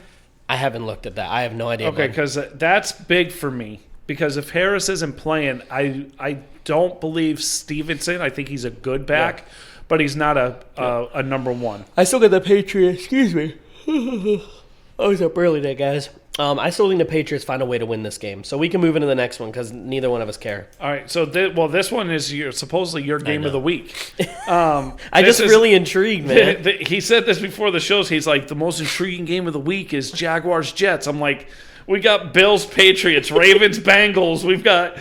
I haven't looked at that. I have no idea. Okay, because that's big for me. Because if Harris isn't playing, I don't believe Stevenson. I think he's a good back, but he's not a number 1. I still got the Patriots. Excuse me. I was up early there, guys. I still think the Patriots find a way to win this game. So we can move into the next one because neither one of us care. All right. So, this one is supposedly your game of the week. Really intrigued, man. He said this before the shows. He's like, the most intriguing game of the week is Jaguars-Jets. I'm like, we got Bills, Patriots, Ravens, Bengals. We've got,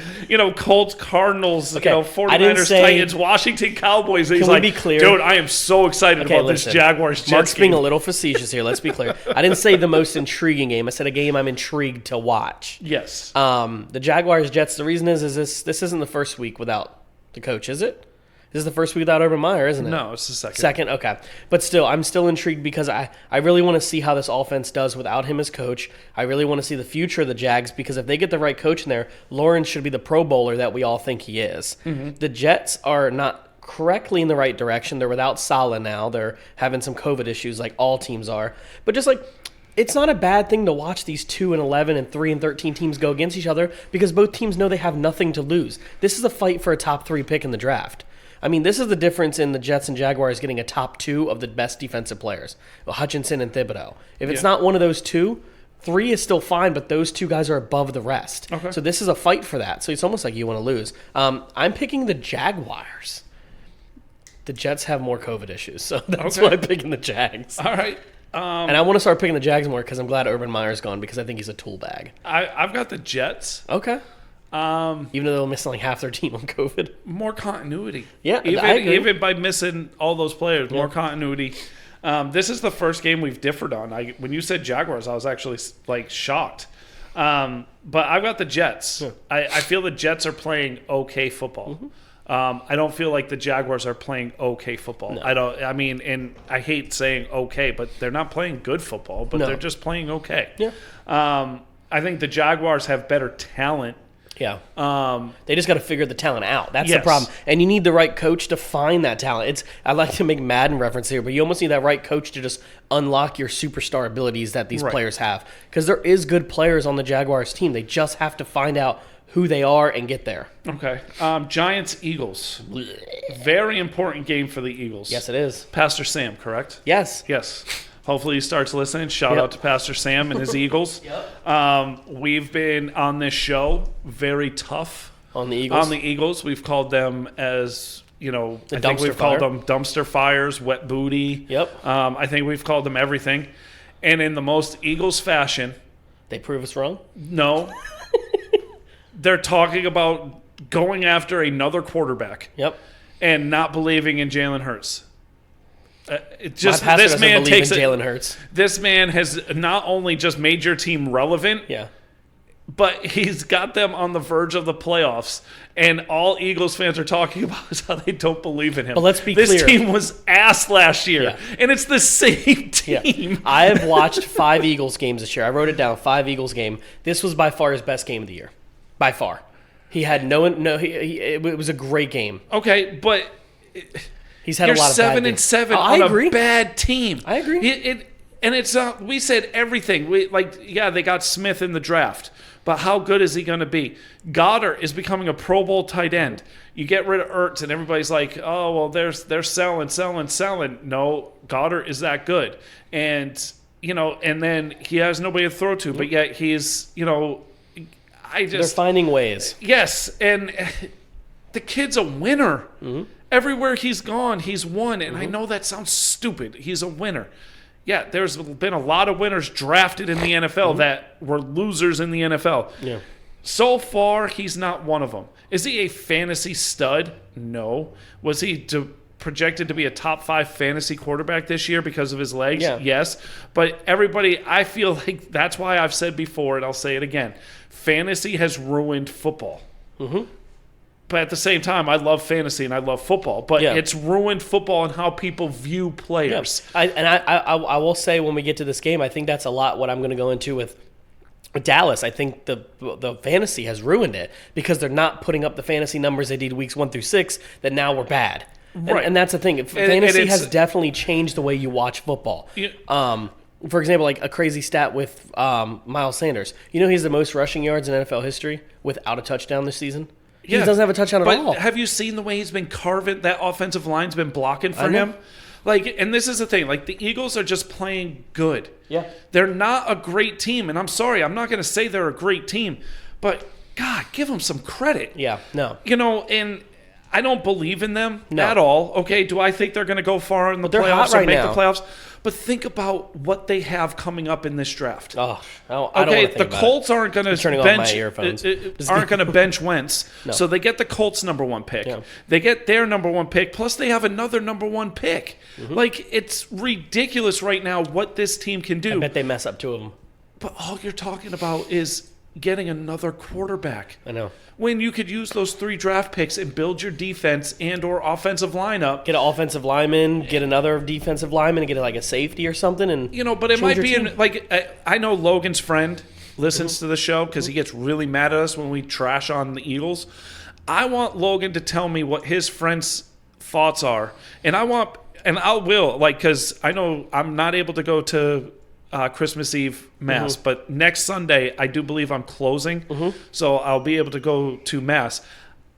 Colts, Cardinals, 49ers, Titans, Washington, Cowboys. And he's like, be clear? Dude, I am so excited about this Jaguars-Jets Mark's game. being a little facetious here. Let's be clear. I didn't say the most intriguing game. I said a game I'm intrigued to watch. Yes. The Jaguars-Jets, the reason is this isn't the first week without the coach, is it? This is the first week without Urban Meyer, isn't it? No, it's the second. Second, okay. But still, I'm still intrigued because I really want to see how this offense does without him as coach. I really want to see the future of the Jags because if they get the right coach in there, Lawrence should be the Pro Bowler that we all think he is. The Jets are not correctly in the right direction. They're without Salah now. They're having some COVID issues like all teams are. But just like, it's not a bad thing to watch these 2-11 and 3-13 teams go against each other because both teams know they have nothing to lose. This is a fight for a top 3 pick in the draft. I mean, this is the difference in the Jets and Jaguars getting a top 2 of the best defensive players, Hutchinson and Thibodeau. If it's not one of those 2, 3 is still fine, but those 2 guys are above the rest. Okay. So this is a fight for that. So it's almost like you want to lose. I'm picking the Jaguars. The Jets have more COVID issues, so that's why I'm picking the Jags. All right. And I want to start picking the Jags more because I'm glad Urban Meyer's gone because I think he's a tool bag. I've got the Jets. Okay. Even though they're missing like half their team on COVID. More continuity. Yeah, I agree. Even by missing all those players, more continuity. This is the first game we've differed on. When you said Jaguars, I was actually shocked. But I've got the Jets. Yeah. I feel the Jets are playing okay football. I don't feel like the Jaguars are playing okay football. No. And I hate saying okay, but they're not playing good football, but they're just playing okay. Yeah. I think the Jaguars have better talent. Yeah. They just got to figure the talent out. That's the problem. And you need the right coach to find that talent. I like to make Madden reference here, but you almost need that right coach to just unlock your superstar abilities that these players have. Because there is good players on the Jaguars team. They just have to find out who they are and get there. Okay. Giants-Eagles. Very important game for the Eagles. Yes, it is. Pastor Sam, correct? Yes. Yes. Hopefully he starts listening. Shout out to Pastor Sam and his Eagles. We've been on this show very tough on the Eagles. We've called them as, I think we've fire. called them dumpster fires, wet booty. Yep. I think we've called them everything. And in the most Eagles fashion. They prove us wrong? No. They're talking about going after another quarterback. Yep. And not believing in Jalen Hurts. This man takes Jalen Hurts. This man has not only just made your team relevant, but he's got them on the verge of the playoffs. And all Eagles fans are talking about is how they don't believe in him. But let's be clear. This team was ass last year, and it's the same team. Yeah. I have watched 5 Eagles games this year. I wrote it down, 5 Eagles game. This was by far his best game of the year. By far. He had it was a great game. Okay, but He's had you're a lot of bad 7-7 games. I on agree. a bad team. I agree. And it's not. We said everything. They got Smith in the draft, but how good is he going to be? Goddard is becoming a Pro Bowl tight end. You get rid of Ertz, and everybody's like, "Oh, well, they're selling." No, Goddard is that good, and and then he has nobody to throw to, but yet he's, They're finding ways. Yes, and the kid's a winner. Mm-hmm. Everywhere he's gone, he's won, and I know that sounds stupid. He's a winner. Yeah, there's been a lot of winners drafted in the NFL that were losers in the NFL. Yeah. So far, he's not one of them. Is he a fantasy stud? No. Was he projected to be a top 5 fantasy quarterback this year because of his legs? Yeah. Yes. But everybody, I feel like that's why I've said before, and I'll say it again, fantasy has ruined football. Mm-hmm. But at the same time, I love fantasy and I love football. But it's ruined football and how people view players. Yeah. I will say when we get to this game, I think that's a lot what I'm going to go into with Dallas. I think the fantasy has ruined it because they're not putting up the fantasy numbers they did weeks 1 through 6 that now were bad. Right. And that's the thing. Fantasy has definitely changed the way you watch football. Yeah. For example, like a crazy stat with Miles Sanders. He's the most rushing yards in NFL history without a touchdown this season. He doesn't have a touchdown at all. Have you seen the way he's been carving? That offensive line's been blocking for him. And this is the thing. The Eagles are just playing good. Yeah. They're not a great team. And I'm sorry, I'm not going to say they're a great team. But, God, give them some credit. Yeah, no. And I don't believe in them at all. Okay, do I think they're going to go far in the playoffs or make the playoffs? But think about what they have coming up in this draft. Oh, I don't want to think the Colts aren't going to bench Wentz, No. so they get the Colts number 1 pick. Yeah. They get their number 1 pick, plus they have another number 1 pick. Mm-hmm. It's ridiculous right now what this team can do. I bet they mess up 2 of them. But all you're talking about is getting another quarterback. I know. When you could use those 3 draft picks and build your defense and or offensive lineup. Get an offensive lineman, get another defensive lineman, and get a safety or something. And but it might be I know Logan's friend listens to the show because he gets really mad at us when we trash on the Eagles. I want Logan to tell me what his friend's thoughts are. And I will, because I know I'm not able to go to Christmas Eve Mass, but next Sunday I do believe I'm closing, so I'll be able to go to Mass.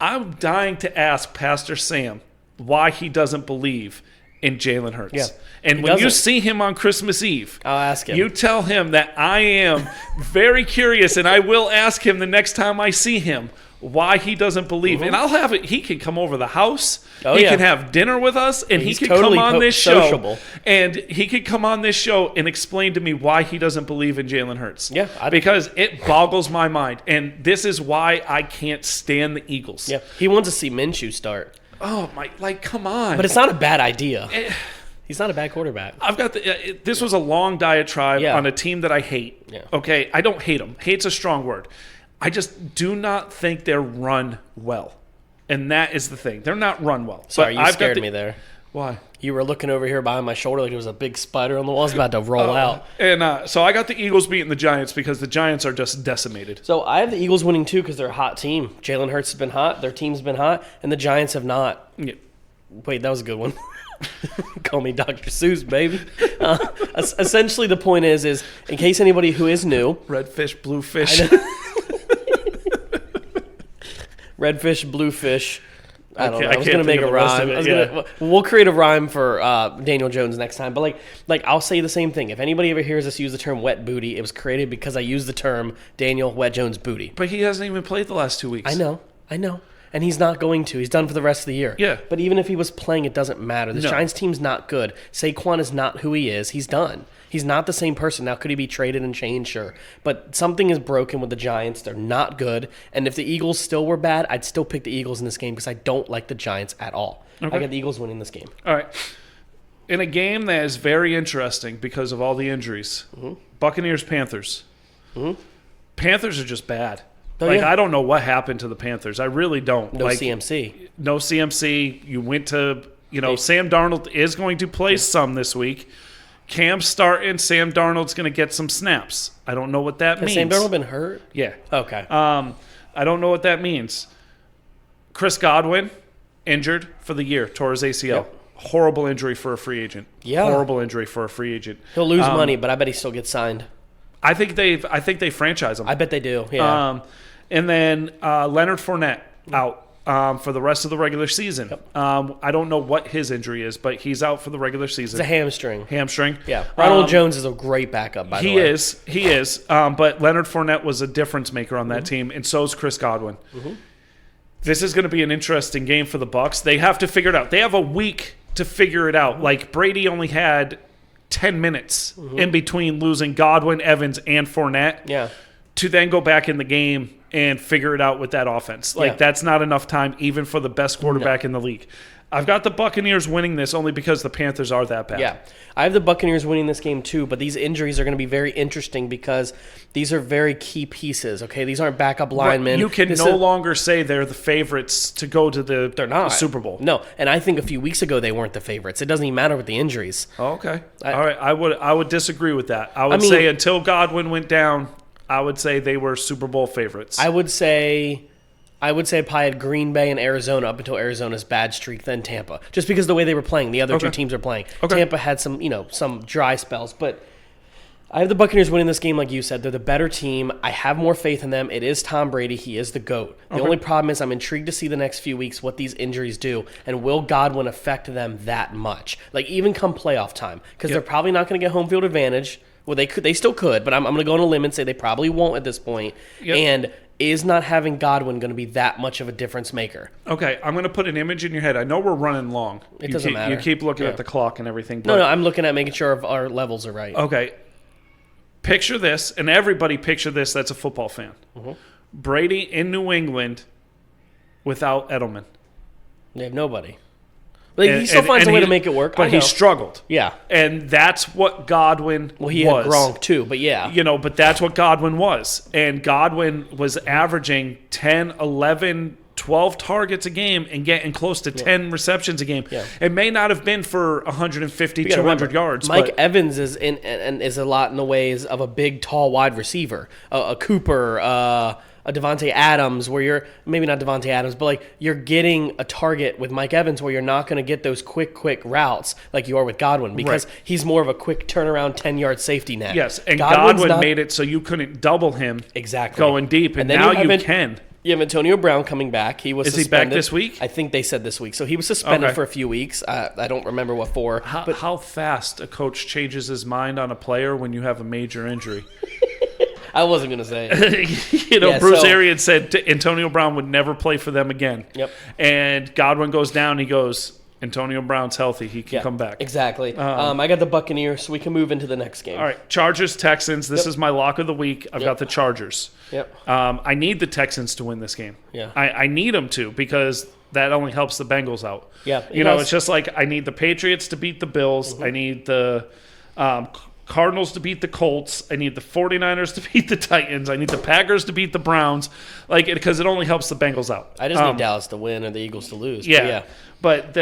I'm dying to ask Pastor Sam why he doesn't believe in Jalen Hurts. Yeah, and when you see him on Christmas Eve, I'll ask him. You tell him that I am very curious, and I will ask him the next time I see him why he doesn't believe. And I'll have it. He can come over the house. He can have dinner with us, and he can totally come on this show. Sociable. And he could come on this show and explain to me why he doesn't believe in Jalen Hurts. Yeah, because it boggles my mind, and this is why I can't stand the Eagles. Yeah, he wants to see Minshew start. Oh my! Come on! But it's not a bad idea. He's not a bad quarterback. I've got this was a long diatribe on a team that I hate. Yeah. Okay, I don't hate them. Hate's a strong word. I just do not think they're run well. And that is the thing. They're not run well. Sorry, you scared me there. Why? You were looking over here behind my shoulder like there was a big spider on the wall. I was about to roll out. And so I got the Eagles beating the Giants because the Giants are just decimated. So I have the Eagles winning too because they're a hot team. Jalen Hurts has been hot. Their team's been hot. And the Giants have not. Yeah. Wait, that was a good one. Call me Dr. Seuss, baby. Essentially, the point is in case anybody who is new. Red fish, blue fish. Red fish, blue fish. I don't know. I was going to make a rhyme. We'll create a rhyme for Daniel Jones next time. But like I'll say the same thing. If anybody ever hears us use the term wet booty, it was created because I used the term Daniel Wet Jones booty. But he hasn't even played the last 2 weeks. I know. And he's not going to. He's done for the rest of the year. Yeah. But even if he was playing, it doesn't matter. The Giants team's not good. Saquon is not who he is. He's done. He's not the same person. Now, could he be traded and changed? Sure. But something is broken with the Giants. They're not good. And if the Eagles still were bad, I'd still pick the Eagles in this game because I don't like the Giants at all. Okay. I got the Eagles winning this game. All right. In a game that is very interesting because of all the injuries, Buccaneers-Panthers. Panthers are just bad. I don't know what happened to the Panthers. I really don't. No CMC. No CMC. You went to, Sam Darnold is going to play some this week. Cam's starting. Sam Darnold's going to get some snaps. I don't know what that means. Has Sam Darnold been hurt? Yeah. Okay. I don't know what that means. Chris Godwin, injured for the year, tore his ACL. Yep. Horrible injury for a free agent. Yeah. Horrible injury for a free agent. He'll lose money, but I bet he still gets signed. I think they franchise him. I bet they do. Yeah. And then Leonard Fournette out for the rest of the regular season. Yep. I don't know what his injury is, but he's out for the regular season. It's a hamstring. Hamstring. Yeah. Ronald Jones is a great backup, by the way. He is. But Leonard Fournette was a difference maker on that team, and so is Chris Godwin. This is going to be an interesting game for the Bucs. They have to figure it out. They have a week to figure it out. Like, Brady only had 10 minutes in between losing Godwin, Evans, and Fournette. Yeah. To then go back in the game and figure it out with that offense. Like, that's not enough time even for the best quarterback in the league. I've got the Buccaneers winning this only because the Panthers are that bad. Yeah. I have the Buccaneers winning this game too, but these injuries are going to be very interesting because these are very key pieces, okay? These aren't backup linemen. You can no longer say they're the favorites to go to the Super Bowl. No, and I think a few weeks ago they weren't the favorites. It doesn't even matter with the injuries. Oh, okay. All right. I would disagree with that. I would say until Godwin went down, I would say they were Super Bowl favorites. I would say if I had Green Bay and Arizona up until Arizona's bad streak, then Tampa. Just because of the way they were playing. The other two teams are playing. Okay. Tampa had some dry spells. But I have the Buccaneers winning this game, like you said. They're the better team. I have more faith in them. It is Tom Brady. He is the GOAT. The only problem is I'm intrigued to see the next few weeks what these injuries do. And will Godwin affect them that much? Like, even come playoff time. Because they're probably not going to get home field advantage. Well, they still could, but I'm going to go on a limb and say they probably won't at this point. Yep. And is not having Godwin going to be that much of a difference maker? Okay, I'm going to put an image in your head. I know we're running long. It doesn't matter. You keep looking at the clock and everything. But no, I'm looking at making sure our levels are right. Okay. Picture this, and everybody picture this that's a football fan. Brady in New England without Edelman. They have nobody. But he still finds a way to make it work. But he struggled. Yeah. And that's what Godwin was. Well, he had Gronk too, but yeah. But that's what Godwin was. And Godwin was averaging 10, 11, 12 targets a game and getting close to 10 receptions a game. Yeah. It may not have been for 150, 200 yards. Mike Evans is is a lot in the ways of a big, tall, wide receiver. A Cooper, a Devontae Adams, where you're maybe not Devontae Adams, but like you're getting a target with Mike Evans where you're not going to get those quick routes like you are with Godwin because he's more of a quick turnaround 10-yard safety net. Yes, and Godwin made it so you couldn't double him going deep, and now you can. You have Antonio Brown coming back. He was suspended. Is he back this week? I think they said this week. So he was suspended for a few weeks. I don't remember what for. How fast a coach changes his mind on a player when you have a major injury? I wasn't going to say it. Bruce Arians said Antonio Brown would never play for them again. Yep. And Godwin goes down. He goes, Antonio Brown's healthy. He can come back. Exactly. I got the Buccaneers, so we can move into the next game. All right. Chargers, Texans. This is my lock of the week. I've got the Chargers. Yep. I need the Texans to win this game. Yeah. I need them to because that only helps the Bengals out. Yeah. It's just like I need the Patriots to beat the Bills. I need the Cardinals to beat the Colts. I need the 49ers to beat the Titans. I need the Packers to beat the Browns, because it only helps the Bengals out. I just need Dallas to win or the Eagles to lose. Yeah, but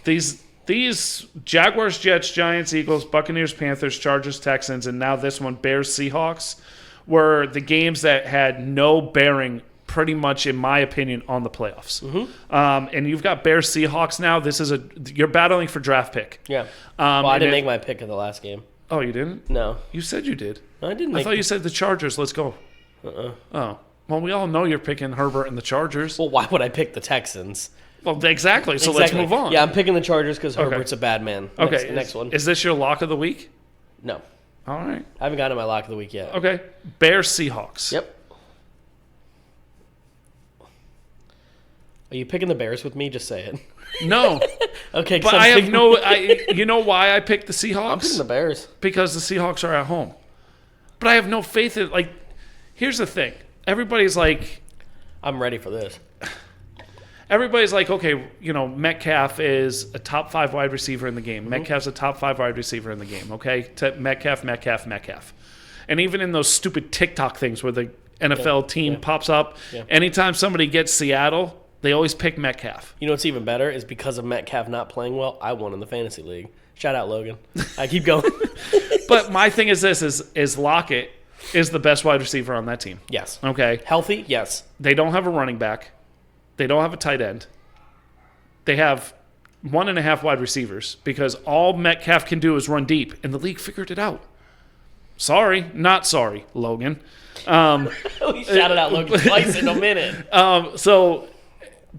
these Jaguars, Jets, Giants, Eagles, Buccaneers, Panthers, Chargers, Texans, and now this one, Bears, Seahawks, were the games that had no bearing, pretty much, in my opinion, on the playoffs. And you've got Bears, Seahawks now. You're battling for draft pick. Yeah. I didn't make my pick in the last game. Oh, you didn't? No. You said you did. No, I didn't. I thought you said the Chargers. Let's go. Oh. Well, we all know you're picking Herbert and the Chargers. Well, why would I pick the Texans? Well, exactly. So let's move on. Yeah, I'm picking the Chargers because Herbert's a bad man. Next one. Is this your lock of the week? No. All right. I haven't gotten my lock of the week yet. Okay. Bears, Seahawks. Yep. Are you picking the Bears with me? Just say it. No. Okay. But I have no. You know why I picked the Seahawks? I'm picking the Bears because the Seahawks are at home. But I have no faith in. Here's the thing. Everybody's like, I'm ready for this. Everybody's like, okay, Metcalf is a top 5 wide receiver in the game. Metcalf's a top 5 wide receiver in the game. Okay, Metcalf. And even in those stupid TikTok things where the NFL team pops up, anytime somebody gets Seattle, they always pick Metcalf. You know what's even better is because of Metcalf not playing well, I won in the fantasy league. Shout out, Logan. I keep going. But my thing is this: is Lockett is the best wide receiver on that team. Yes. Okay. Healthy? Yes. They don't have a running back. They don't have a tight end. They have 1.5 wide receivers because all Metcalf can do is run deep, and the league figured it out. Sorry, not sorry, Logan. We shouted out Logan twice in a minute.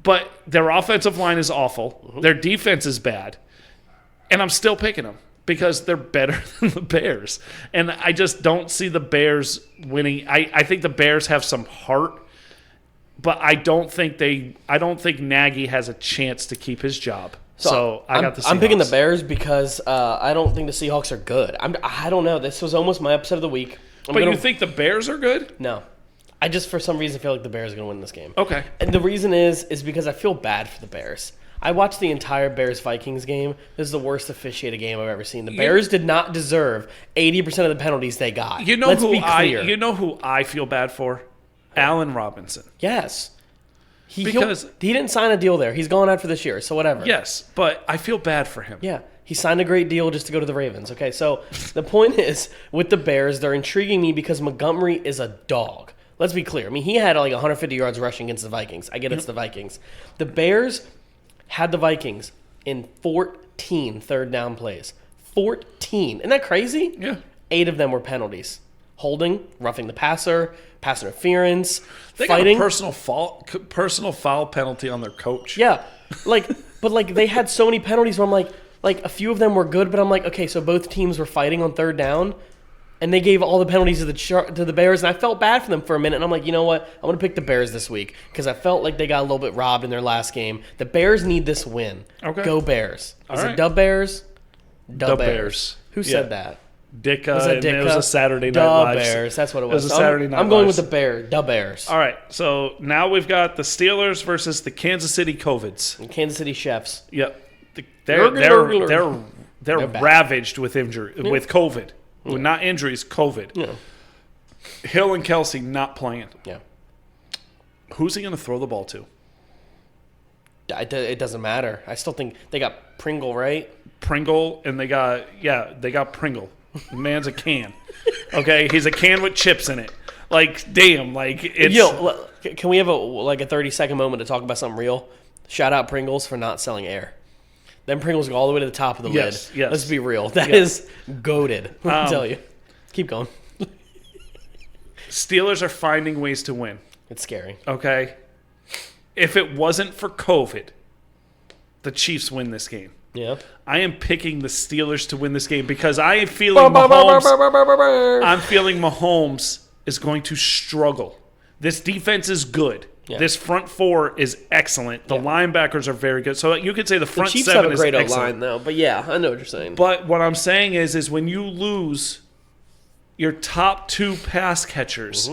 But their offensive line is awful. Mm-hmm. Their defense is bad. And I'm still picking them because they're better than the Bears. And I just don't see the Bears winning. I think the Bears have some heart, but I don't think Nagy has a chance to keep his job. So I got the Seahawks. I'm picking the Bears because I don't think the Seahawks are good. I don't know. This was almost my upset of the week. You think the Bears are good? No. I just, for some reason, feel like the Bears are going to win this game. Okay. And the reason is because I feel bad for the Bears. I watched the entire Bears-Vikings game. This is the worst officiated game I've ever seen. The Bears did not deserve 80% of the penalties they got. Let's be clear. You know who I feel bad for? Allen Robinson. Yes. He didn't sign a deal there. He's gone out for this year, so whatever. Yes, but I feel bad for him. Yeah. He signed a great deal just to go to the Ravens. Okay, so the point is, with the Bears, they're intriguing me because Montgomery is a dog. Let's be clear. I mean, he had like 150 yards rushing against the Vikings. I get it's the Vikings. The Bears had the Vikings in 14 third down plays. 14. Isn't that crazy? Yeah. 8 of them were penalties. Holding, roughing the passer, pass interference, they fighting. Got a personal foul penalty on their coach. Yeah. But they had so many penalties where I'm like a few of them were good, but I'm like, okay, so both teams were fighting on third down. And they gave all the penalties to the Bears, and I felt bad for them for a minute. And I'm like, you know what? I'm going to pick the Bears this week because I felt like they got a little bit robbed in their last game. The Bears need this win. Okay. Go Bears. Is right. it Dub Bears? Dub Bears. Who said that? Dicka. Was that Dicka? It was a Saturday Night Dub Live. Bears. That's what it was. It was a Saturday Night I'm going Live. with the Bears. Dub Bears. All right. So now we've got the Steelers versus the Kansas City COVIDs. And Kansas City Chefs. Yep. They're ravaged with injury with COVID. Yeah. Not injuries, COVID. Yeah. Hill and Kelsey not playing. Yeah. Who's he going to throw the ball to? It doesn't matter. I still think they got Pringle, right? Pringle, and they got Pringle. The man's a can. Okay? He's a can with chips in it. Like, damn. Like, it's... Yo, can we have a 30-second moment to talk about something real? Shout out Pringles for not selling air. Then Pringles go all the way to the top of the lid. Yes. Let's be real. That is goated. Let me tell you. Keep going. Steelers are finding ways to win. It's scary. Okay? If it wasn't for COVID, the Chiefs win this game. Yeah. I am picking the Steelers to win this game because I am feeling Mahomes. I'm feeling Mahomes is going to struggle. This defense is good. Yeah. This front four is excellent. The linebackers are very good. So you could say the front Chiefs seven have a great is excellent. O-line, though. But yeah, I know what you're saying. But what I'm saying is when you lose your top 2 pass catchers,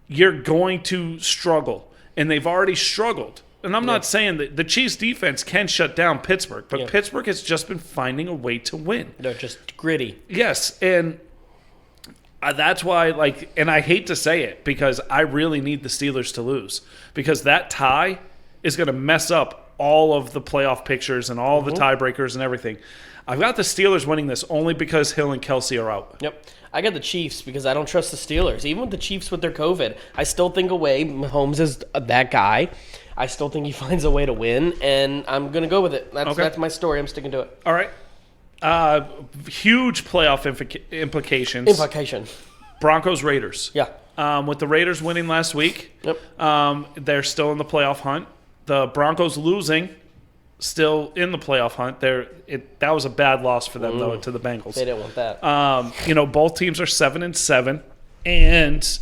you're going to struggle. And they've already struggled. And I'm not saying that the Chiefs defense can shut down Pittsburgh, but Pittsburgh has just been finding a way to win. They're just gritty. Yes, and that's why, and I hate to say it because I really need the Steelers to lose because that tie is going to mess up all of the playoff pictures and all the tiebreakers and everything. I've got the Steelers winning this only because Hill and Kelsey are out. Yep. I got the Chiefs because I don't trust the Steelers. Even with the Chiefs with their COVID, I still think Mahomes is that guy. I still think he finds a way to win, and I'm going to go with it. That's my story. I'm sticking to it. All right. Huge playoff implications. Broncos Raiders. Yeah. With the Raiders winning last week, they're still in the playoff hunt. The Broncos losing, still in the playoff hunt. That was a bad loss for them though to the Bengals. They didn't want that. Both teams are 7-7, and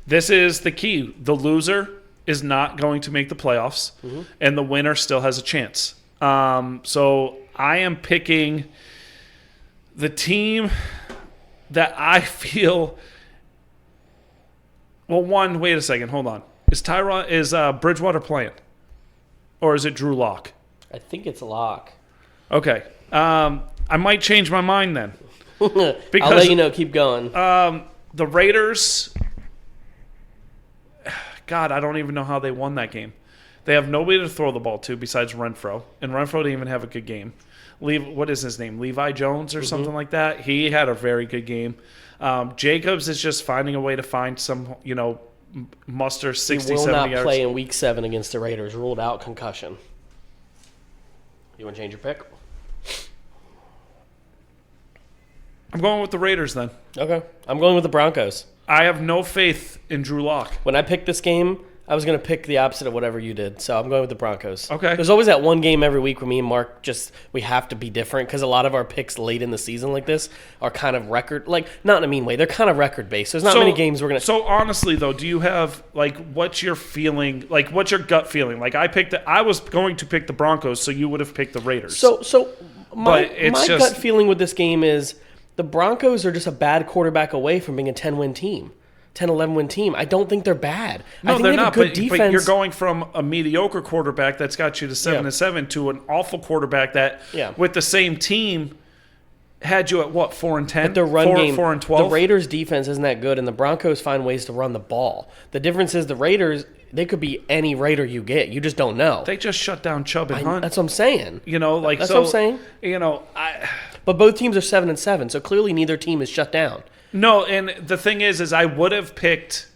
this is the key. The loser is not going to make the playoffs, and the winner still has a chance. So I am picking the team that I feel. Well, wait a second, hold on. Is Bridgewater playing, or is it Drew Lock? I think it's a lock. Okay, I might change my mind then. Because, I'll let you know. Keep going. The Raiders. God, I don't even know how they won that game. They have nobody to throw the ball to besides Renfro, and Renfro didn't even have a good game. What is his name? Levi Jones or something like that. He had a very good game. Jacobs is just finding a way to find some, muster 60, He will 70 not yards. play in Week 7 against the Raiders. Ruled out concussion. You want to change your pick? I'm going with the Raiders then. Okay. I'm going with the Broncos. I have no faith in Drew Lock. When I picked this game, I was going to pick the opposite of whatever you did. So I'm going with the Broncos. Okay. There's always that one game every week where me and Mark we have to be different because a lot of our picks late in the season like this are kind of record, not in a mean way. They're kind of record based. There's not many games we're going to. So honestly though, do you have what's your feeling? What's your gut feeling? I was going to pick the Broncos, so you would have picked the Raiders. So my it's gut feeling with this game is the Broncos are just a bad quarterback away from being a 10-win team. 10, 11-win team. I don't think they're bad. No, I think they're they have not. a good But defense. you're going from a mediocre quarterback that's got you to 7-7 to an awful quarterback that, with the same team, had you at what 4-10? But their run game, 4-12. the Raiders' defense isn't that good, and the Broncos find ways to run the ball. The difference is the Raiders. They could be any Raider you get. You just don't know. They just shut down Chubb and Hunt. That's what I'm saying. That's what I'm saying. But both teams are 7-7, so clearly neither team is shut down. No, and the thing is I would have picked,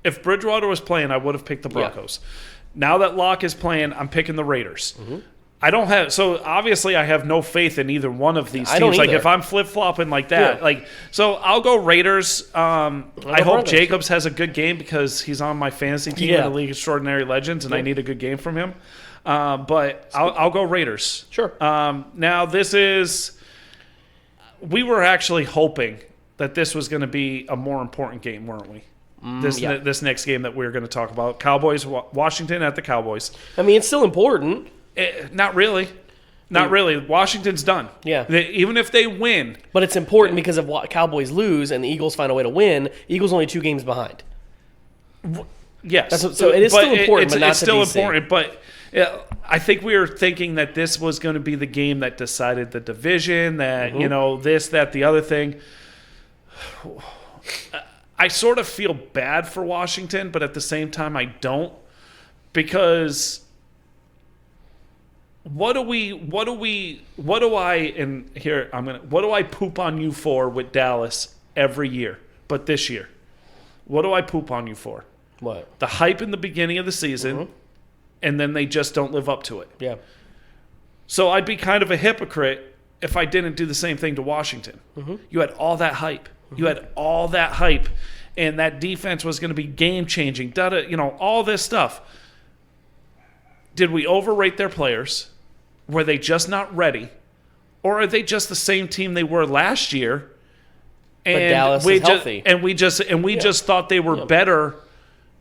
if Bridgewater was playing, I would have picked the Broncos. Yeah. Now that Locke is playing, I'm picking the Raiders. Mm-hmm. Obviously I have no faith in either one of these teams. If I'm flip-flopping like that, so I'll go Raiders. I hope Jacobs has a good game because he's on my fantasy team in the League of Extraordinary Legends, and I need a good game from him. But I'll go Raiders. Sure. Now we were actually hoping that this was going to be a more important game, weren't we? This next game that we're going to talk about. Cowboys, Washington at the Cowboys. I mean, it's still important. Not really. Not really. Washington's done. Yeah. Even if they win. But it's important because if Cowboys lose and the Eagles find a way to win, Eagles only 2 games behind. Yes. So it is still important, but not it's still important, but I think we were thinking that this was going to be the game that decided the division, that, this, that, the other thing. I sort of feel bad for Washington, but at the same time I don't, because what do I poop on you for with Dallas every year, but this year? What do I poop on you for? What? The hype in the beginning of the season, and then they just don't live up to it. Yeah. So I'd be kind of a hypocrite if I didn't do the same thing to Washington. Mm-hmm. You had all that hype. You had all that hype, and that defense was going to be game-changing, all this stuff. Did we overrate their players? Were they just not ready? Or are they just the same team they were last year? And but Dallas is healthy. And we just thought they were better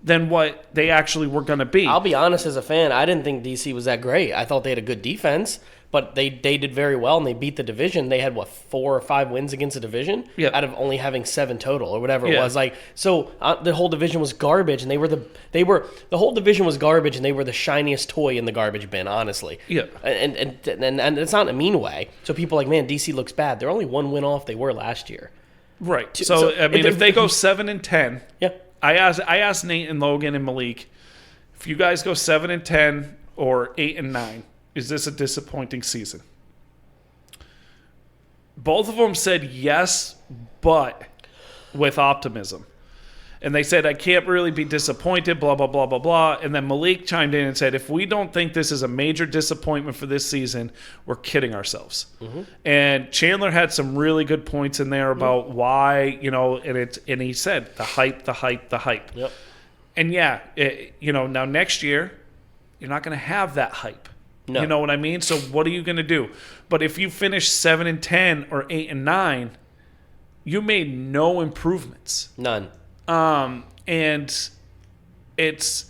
than what they actually were going to be. I'll be honest, as a fan, I didn't think DC was that great. I thought they had a good defense, but they did very well, and they beat the division. They had, 4 or 5 wins against the division out of only having 7 total or whatever it was. The whole division was garbage, and the whole division was garbage, and they were the shiniest toy in the garbage bin, honestly. Yeah. And it's not in a mean way. So people are like, man, DC looks bad. They're only 1 win off they were last year. Right. So if they go 7-10, I asked Nate and Logan and Malik, if you guys go 7-10 or 8-9, is this a disappointing season? Both of them said yes, but with optimism. And they said, I can't really be disappointed, blah, blah, blah, blah, blah. And then Malik chimed in and said, if we don't think this is a major disappointment for this season, we're kidding ourselves. Mm-hmm. And Chandler had some really good points in there about why, and he said, the hype. Yep. And now next year, you're not going to have that hype. No. You know what I mean? So what are you going to do? But if you finish 7-10 or 8-9, you made no improvements. None. And it's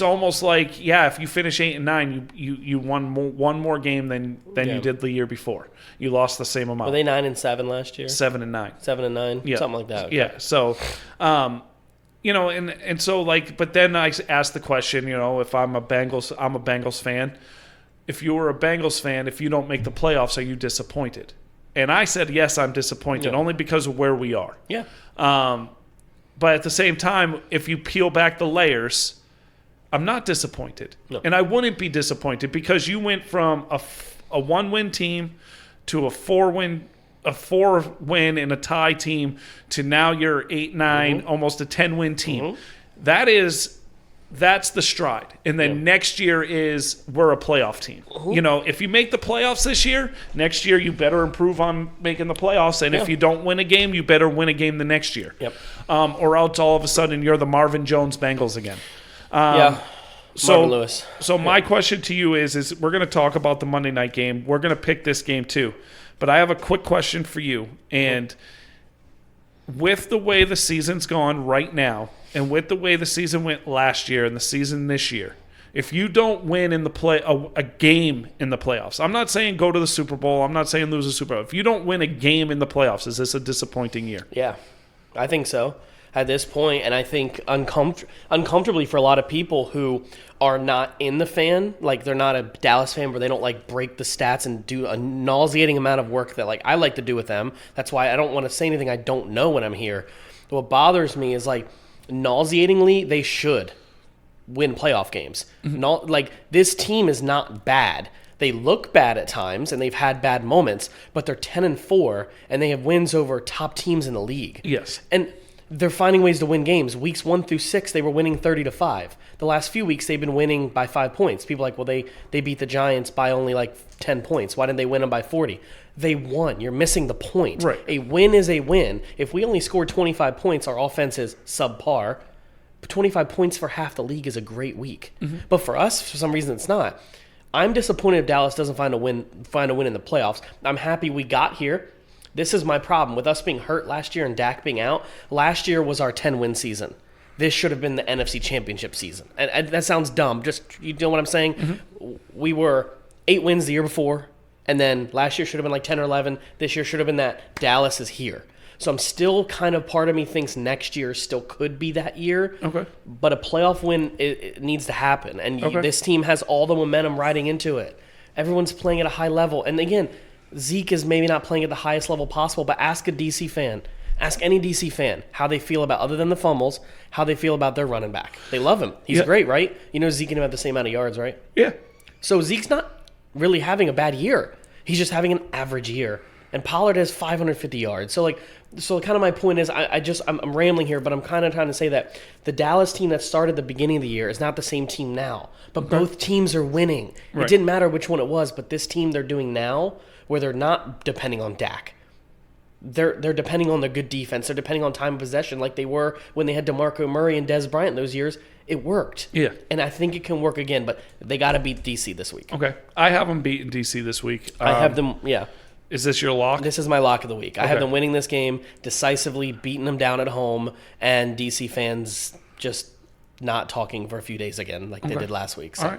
almost like, if you finish 8-9, you won one more game than you did the year before. You lost the same amount. Were they 9-7 last year? 7-9. 7-9, yeah. Something like that. Okay. Yeah. So, and so but then I asked the question, if I'm a Bengals fan. If you were a Bengals fan, if you don't make the playoffs, are you disappointed? And I said, yes, I'm disappointed, only because of where we are. Yeah. But at the same time, if you peel back the layers, I'm not disappointed. No. And I wouldn't be disappointed because you went from a 1-win team to a 4-win and a tie team to now you're 8-9, almost a 10-win team. That's the stride. And then next year is we're a playoff team. If you make the playoffs this year, next year you better improve on making the playoffs. And if you don't win a game, you better win a game the next year. Or else all of a sudden you're the Marvin Jones Bengals again. Marvin Lewis. So my question to you is we're going to talk about the Monday night game. We're going to pick this game too. But I have a quick question for you. And with the way the season's gone right now, and with the way the season went last year and the season this year, if you don't win in the a game in the playoffs, I'm not saying go to the Super Bowl. I'm not saying lose a Super Bowl. If you don't win a game in the playoffs, is this a disappointing year? Yeah, I think so at this point, and I think uncomfortably for a lot of people who are not in the fan, like they're not a Dallas fan where they don't like break the stats and do a nauseating amount of work that like I like to do with them. That's why I don't want to say anything I don't know when I'm here. What bothers me is like nauseatingly they should win playoff games. Like this team is not bad. They look bad at times and they've had bad moments, but they're 10-4 and they have wins over top teams in the league. Yes. And they're finding ways to win games. Weeks 1 through 6, they were winning 30-5. The last few weeks, they've been winning by 5 points. People are like, well, they beat the Giants by only like 10 points. Why didn't they win them by 40? They won. You're missing the point. Right. A win is a win. If we only score 25 points, our offense is subpar. But 25 points for half the league is a great week. But for us, for some reason, it's not. I'm disappointed if Dallas doesn't find a win in the playoffs. I'm happy we got here. This is my problem. With us being hurt last year and Dak being out, last year was our 10-win season. This should have been the NFC Championship season. And that sounds dumb. Just, you know what I'm saying? We were 8 wins the year before, and then last year should have been like 10 or 11. This year should have been that. Dallas is here. So I'm still kind of, part of me thinks next year still could be that year. Okay. But a playoff win, it needs to happen. And this team has all the momentum riding into it. Everyone's playing at a high level. And again, Zeke is maybe not playing at the highest level possible, but ask a DC fan. Ask any DC fan how they feel about, other than the fumbles, how they feel about their running back. They love him. He's great, right? You know Zeke and him have the same amount of yards, right? Yeah. So Zeke's not really having a bad year. He's just having an average year. And Pollard has 550 yards. So kind of my point is, I'm rambling here, but I'm kind of trying to say that the Dallas team that started the beginning of the year is not the same team now. But both teams are winning. Right. It didn't matter which one it was, but this team they're doing now, where they're not depending on Dak. They're depending on their good defense. They're depending on time of possession like they were when they had DeMarco Murray and Dez Bryant those years. It worked. Yeah. And I think it can work again, but they got to beat DC this week. Okay. I have them beating DC this week. I have them, yeah. Is this your lock? This is my lock of the week. I have them winning this game, decisively beating them down at home, and DC fans just not talking for a few days again like they did last week. So.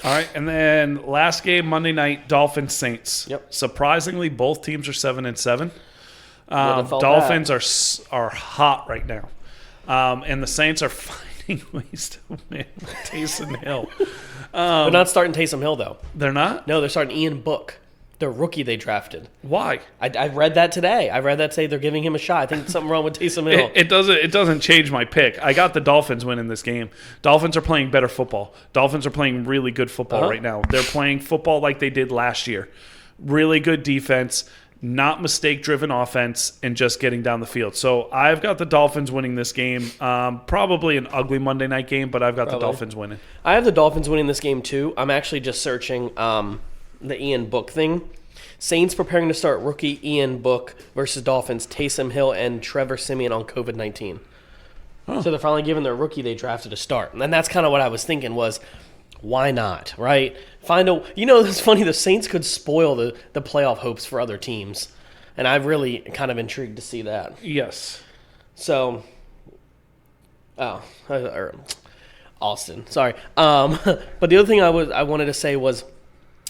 All right, and then last game, Monday night, Dolphins-Saints. Yep. Surprisingly, both teams are 7-7. Dolphins are hot right now, and the Saints are finding ways to win with Taysom Hill. They're not starting Taysom Hill, though. They're not? No, they're starting Ian Book, the rookie they drafted. Why? I read that today. I read that say they're giving him a shot. I think something wrong with Taysom Hill. It doesn't change my pick. I got the Dolphins winning this game. Dolphins are playing better football. Dolphins are playing really good football right now. They're playing football like they did last year. Really good defense, not mistake-driven offense, and just getting down the field. So I've got the Dolphins winning this game. Probably an ugly Monday night game, but I've got the Dolphins winning. I have the Dolphins winning this game, too. I'm actually just searching the Ian Book thing. Saints preparing to start rookie Ian Book versus Dolphins, Taysom Hill and Trevor Siemian on COVID-19. So they're finally giving their rookie they drafted a start. And that's kind of what I was thinking was, why not, right? It's funny, the Saints could spoil the playoff hopes for other teams. And I'm really kind of intrigued to see that. Yes. So, Austin, sorry. But the other thing I wanted to say was,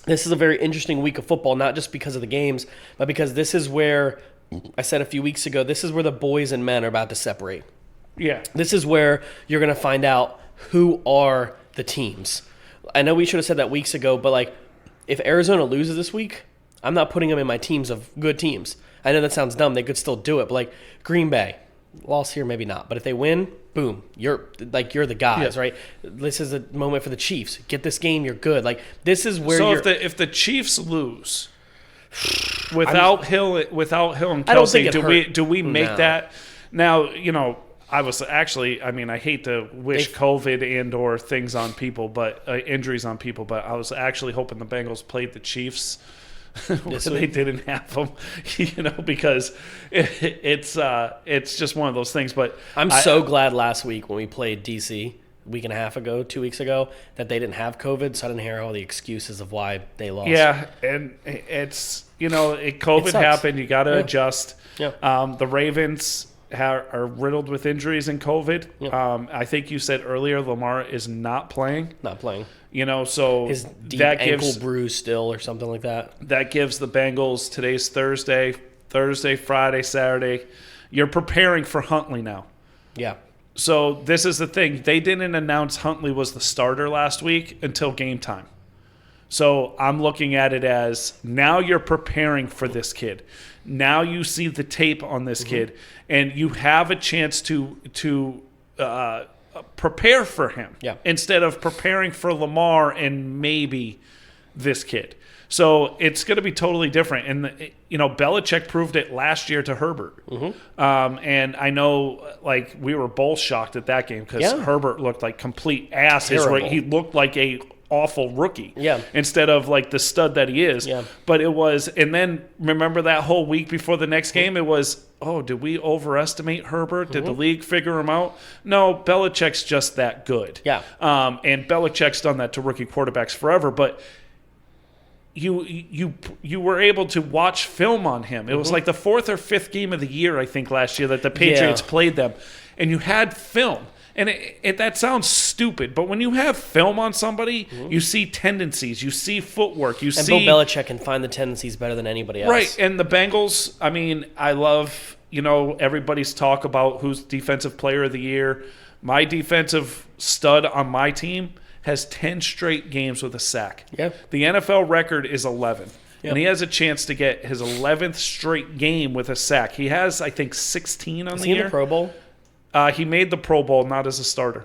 this is a very interesting week of football, not just because of the games, but because this is where, I said a few weeks ago, this is where the boys and men are about to separate. Yeah. This is where you're going to find out who are the teams. I know we should have said that weeks ago, but if Arizona loses this week, I'm not putting them in my teams of good teams. I know that sounds dumb. They could still do it, but Green Bay, loss here, maybe not. But if they win, boom, you're the guys, right? This is a moment for the Chiefs. Get this game, you're good. Like this is where. So if the Chiefs lose without Hill and I don't think Kelsey, do we make that now? I hate to wish COVID and or things on people, but injuries on people. But I was actually hoping the Bengals played the Chiefs. Where they didn't have them, because it's just one of those things. But I'm so glad last week when we played DC a week and a half ago, 2 weeks ago, that they didn't have COVID, so I didn't hear all the excuses of why they lost. Yeah, and it's COVID happened. You got to adjust. Yeah. The Ravens are riddled with injuries and COVID. Yeah. I think you said earlier Lamar is not playing. Not playing. So his deep that ankle bruise still or something like that. That gives the Bengals, today's Thursday, Friday, Saturday. You're preparing for Huntley now. Yeah. So this is the thing. They didn't announce Huntley was the starter last week until game time. So I'm looking at it as now you're preparing for this kid. Now you see the tape on this kid, and you have a chance to prepare for him instead of preparing for Lamar and maybe this kid. So it's going to be totally different. And, Belichick proved it last year to Herbert. And I know, we were both shocked at that game because Herbert looked like complete ass. He looked like a awful rookie instead of the stud that he is. But it was, and then remember that whole week before the next game, it was, did we overestimate Herbert? Did the league figure him out? No, Belichick's just that good. And Belichick's done that to rookie quarterbacks forever, but you were able to watch film on him. It was like the fourth or fifth game of the year, I think, last year that the Patriots played them, and you had film. And that sounds stupid, but when you have film on somebody, you see tendencies, you see footwork, and Bill Belichick can find the tendencies better than anybody else. Right, and the Bengals, I love, everybody's talk about who's defensive player of the year. My defensive stud on my team has 10 straight games with a sack. Yeah. The NFL record is 11. And he has a chance to get his 11th straight game with a sack. He has, I think, 16 on the year. Is he in the Pro Bowl? He made the Pro Bowl, not as a starter.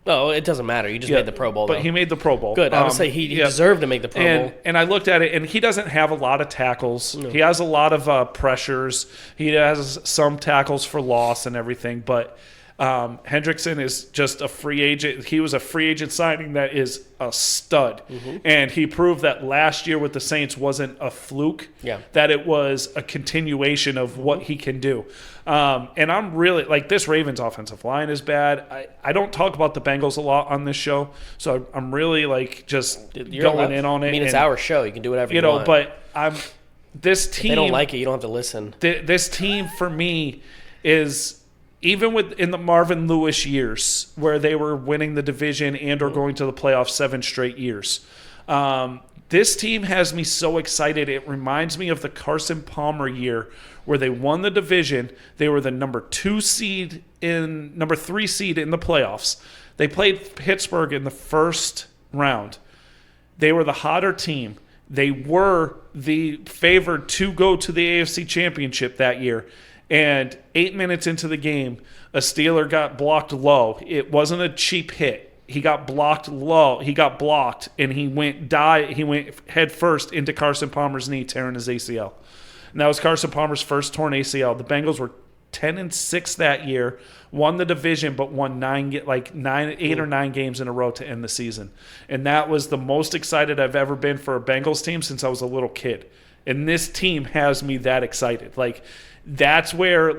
Oh, it doesn't matter. You just made the Pro Bowl, though. But he made the Pro Bowl. Good. I would say he deserved to make the Pro Bowl. And I looked at it, and he doesn't have a lot of tackles. No. He has a lot of pressures. He has some tackles for loss and everything. But Hendrickson is just a free agent. He was a free agent signing that is a stud. And he proved that last year with the Saints wasn't a fluke, that it was a continuation of what he can do. And I'm really, this Ravens offensive line is bad. I don't talk about the Bengals a lot on this show, so I'm really, just going in on it. It's our show. You can do whatever you want. But this team... If they don't like it, you don't have to listen. This team, for me, is... Even in the Marvin Lewis years, where they were winning the division and or going to the playoffs 7 straight years, this team has me so excited. It reminds me of the Carson Palmer year where they won the division. They were the number 3 seed in the playoffs. They played Pittsburgh in the first round. They were the hotter team. They were the favored to go to the AFC Championship that year. And 8 minutes into the game, a Steeler got blocked low. It wasn't a cheap hit. He got blocked low. He got blocked, and he went head first into Carson Palmer's knee, tearing his ACL. And that was Carson Palmer's first torn ACL. The Bengals were 10-6 that year, won the division, but won 8 or 9 games in a row to end the season. And that was the most excited I've ever been for a Bengals team since I was a little kid. And this team has me that excited. That's where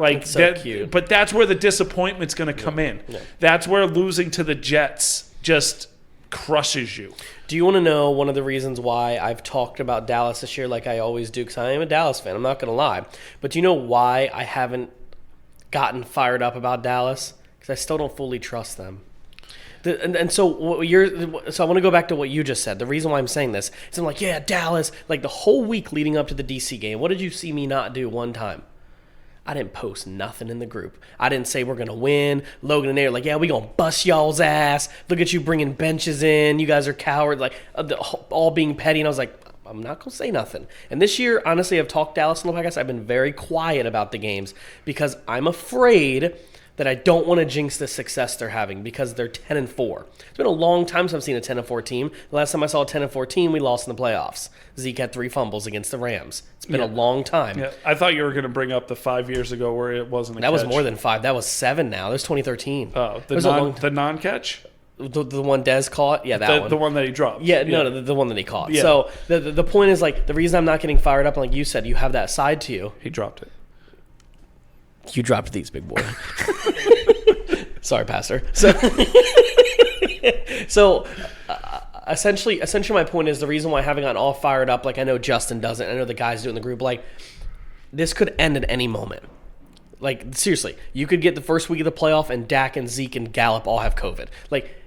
cute. But that's where the disappointment's going to come in. Yeah. That's where losing to the Jets just crushes you. Do you want to know one of the reasons why I've talked about Dallas this year like I always do? Because I am a Dallas fan. I'm not going to lie. But do you know why I haven't gotten fired up about Dallas? Because I still don't fully trust them. So I want to go back to what you just said. The reason why I'm saying this is I'm like, yeah, Dallas. The whole week leading up to the DC game, what did you see me not do one time? I didn't post nothing in the group. I didn't say we're going to win. Logan and they are yeah, we going to bust y'all's ass. Look at you bringing benches in. You guys are cowards. All being petty. And I was like, I'm not going to say nothing. And this year, honestly, I've talked Dallas on the podcast. I've been very quiet about the games because I'm afraid that I don't want to jinx the success they're having because they're 10-4. It's been a long time since I've seen a 10-4 team. The last time I saw a 10-4 team, we lost in the playoffs. Zeke had 3 fumbles against the Rams. It's been a long time. Yeah, I thought you were going to bring up the 5 years ago where it wasn't a That catch. was more than 5. That was 7 now. That was 2013. Oh, the non-catch? The one Dez caught? Yeah, that one. The one that he dropped. Yeah, no, the one that he caught. Yeah. So the point is, like, the reason I'm not getting fired up, like you said, you have that side to you. He dropped it. You dropped these, big boy. Sorry, Pastor. So essentially, my point is the reason why I haven't gotten all fired up, like I know Justin doesn't, I know the guys do in the group, like, this could end at any moment. Like, seriously, you could get the first week of the playoff and Dak and Zeke and Gallup all have COVID. Like,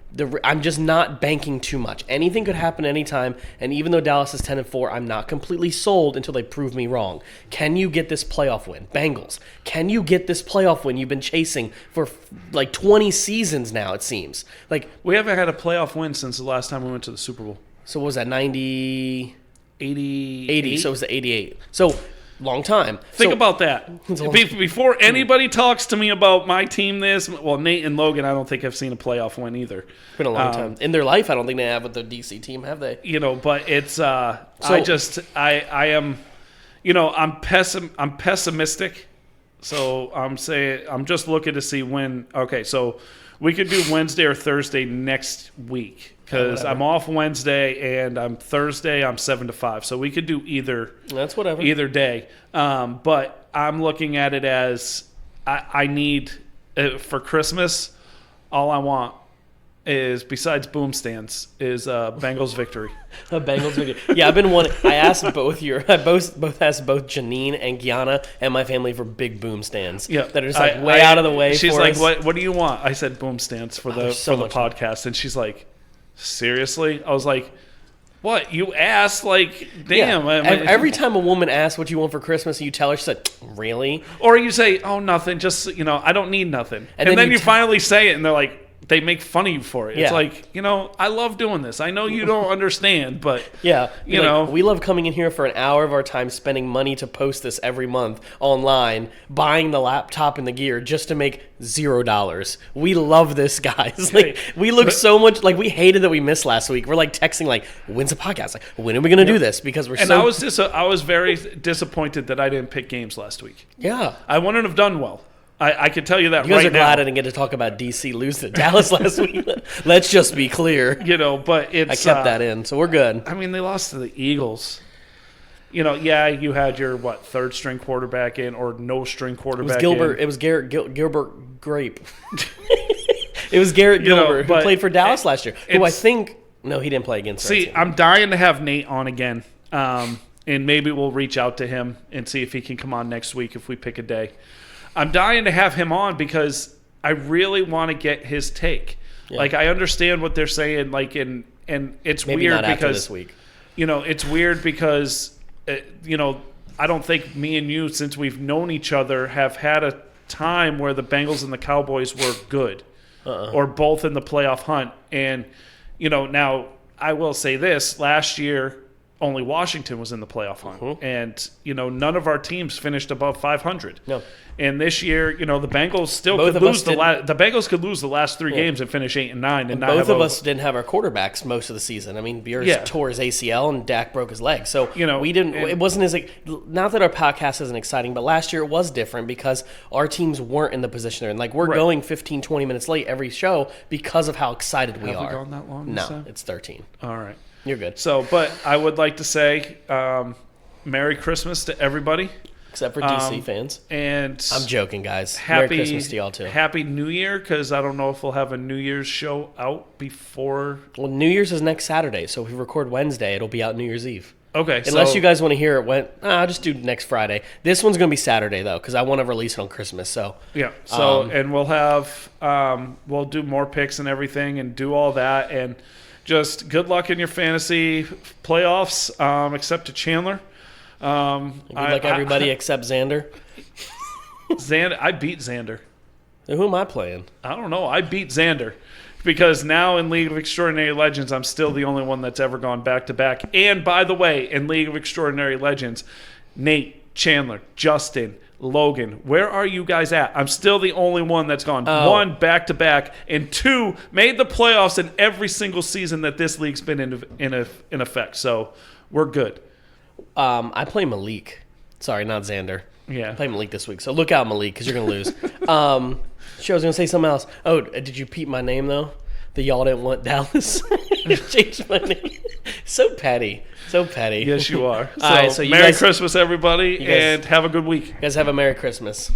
I'm just not banking too much. Anything could happen anytime, and even though Dallas is 10-4, I'm not completely sold until they prove me wrong. Can you get this playoff win? Bengals, can you get this playoff win you've been chasing for like 20 seasons now, it seems? Like, we haven't had a playoff win since the last time we went to the Super Bowl. So what was that, 90? 80? So it was the 88. So long time. Think about that. Before anybody talks to me about my team well, Nate and Logan, I don't think have seen a playoff win either. It's been a long time. In their life, I don't think they have with the DC team, have they? But it's I am, I'm pessimistic. So I'm just looking to see when. Okay, so we could do Wednesday or Thursday next week because I'm off Wednesday and I'm Thursday. I'm 7 to 5, so we could do either. That's whatever. Either day. But I'm looking at it as I need for Christmas. All I want is, besides boom stands, is Bengals victory. A Bengals victory. Yeah, I've been wanting. I asked both both asked both Janine and Gianna and my family for big boom stands. Yeah, that are just like way out of the way. She's for like, us. What do you want? I said boom stands for the podcast, and she's like, seriously? I was like, what? You asked? Like, damn. Yeah. Every time a woman asks what you want for Christmas, and you tell her, she said, really? Or you say, oh, nothing. Just I don't need nothing. And then you finally say it, and they're like, they make fun of you for it. Yeah. It's like, I love doing this. I know you don't understand, but yeah, we love coming in here for an hour of our time, spending money to post this every month online, buying the laptop and the gear just to make $0. We love this, guys. Like, we look so much like we hated that we missed last week. We're like texting, like, when's the podcast? Like, when are we going to do this? Because we're I was very disappointed that I didn't pick games last week. Yeah, I wouldn't have done well. I can tell you that right now. You guys are glad I didn't get to talk about DC losing to Dallas last week. Let's just be clear. But it's... I kept that in, so we're good. I mean, they lost to the Eagles. You had your, third-string quarterback in or no-string quarterback in. It was Gilbert Grape. It was Garrett Gilbert, who played for Dallas last year, who I think... No, he didn't play against us. See, I'm dying to have Nate on again, and maybe we'll reach out to him and see if he can come on next week if we pick a day. I'm dying to have him on because I really want to get his take. Yeah. Like, I understand what they're saying, like, and it's maybe weird not after because this week. It's weird because I don't think me and you, since we've known each other, have had a time where the Bengals and the Cowboys were good or both in the playoff hunt. And now I will say this: last year, only Washington was in the playoff hunt, and none of our teams finished above 500. No. And this year, the Bengals still could lose the Bengals could lose the last 3 games and finish 8 and 9, and both of us didn't have our quarterbacks most of the season. I mean, Beers tore his ACL and Dak broke his leg, so we didn't. It wasn't as not that our podcast isn't exciting, but last year it was different because our teams weren't in the position they're in. Like, we're going 15, 20 minutes late every show because of how excited we are. Have we gone that long? No, it's 13. All right. You're good. So, but I would like to say Merry Christmas to everybody. Except for DC fans. And I'm joking, guys. Merry Christmas to y'all, too. Happy New Year, because I don't know if we'll have a New Year's show out before. Well, New Year's is next Saturday, so if we record Wednesday, it'll be out New Year's Eve. Okay. Unless you guys want to hear it, I'll just do next Friday. This one's going to be Saturday, though, because I want to release it on Christmas. So yeah. So and we'll have we'll do more picks and everything and do all that, and just good luck in your fantasy playoffs, except to Chandler. Good luck everybody except Xander. Xander, I beat Xander. Who am I playing? I don't know. I beat Xander because now in League of Extraordinary Legends, I'm still the only one that's ever gone back-to-back. And by the way, in League of Extraordinary Legends, Nate Chandler, Justin, Logan, where are you guys at? I'm still the only one that's gone 1 back-to-back, and 2 made the playoffs in every single season that this league's been in effect. So we're good. I play Malik. Sorry, not Xander. Yeah. I play Malik this week, so look out, Malik, because you're going to lose. Sure, I was going to say something else. Oh, did you peep my name, though? The y'all didn't want Dallas. Changed my name. So petty. So petty. Yes, you are. So, All right, so you Merry guys, Christmas, everybody, guys- and have a good week. You guys have a Merry Christmas.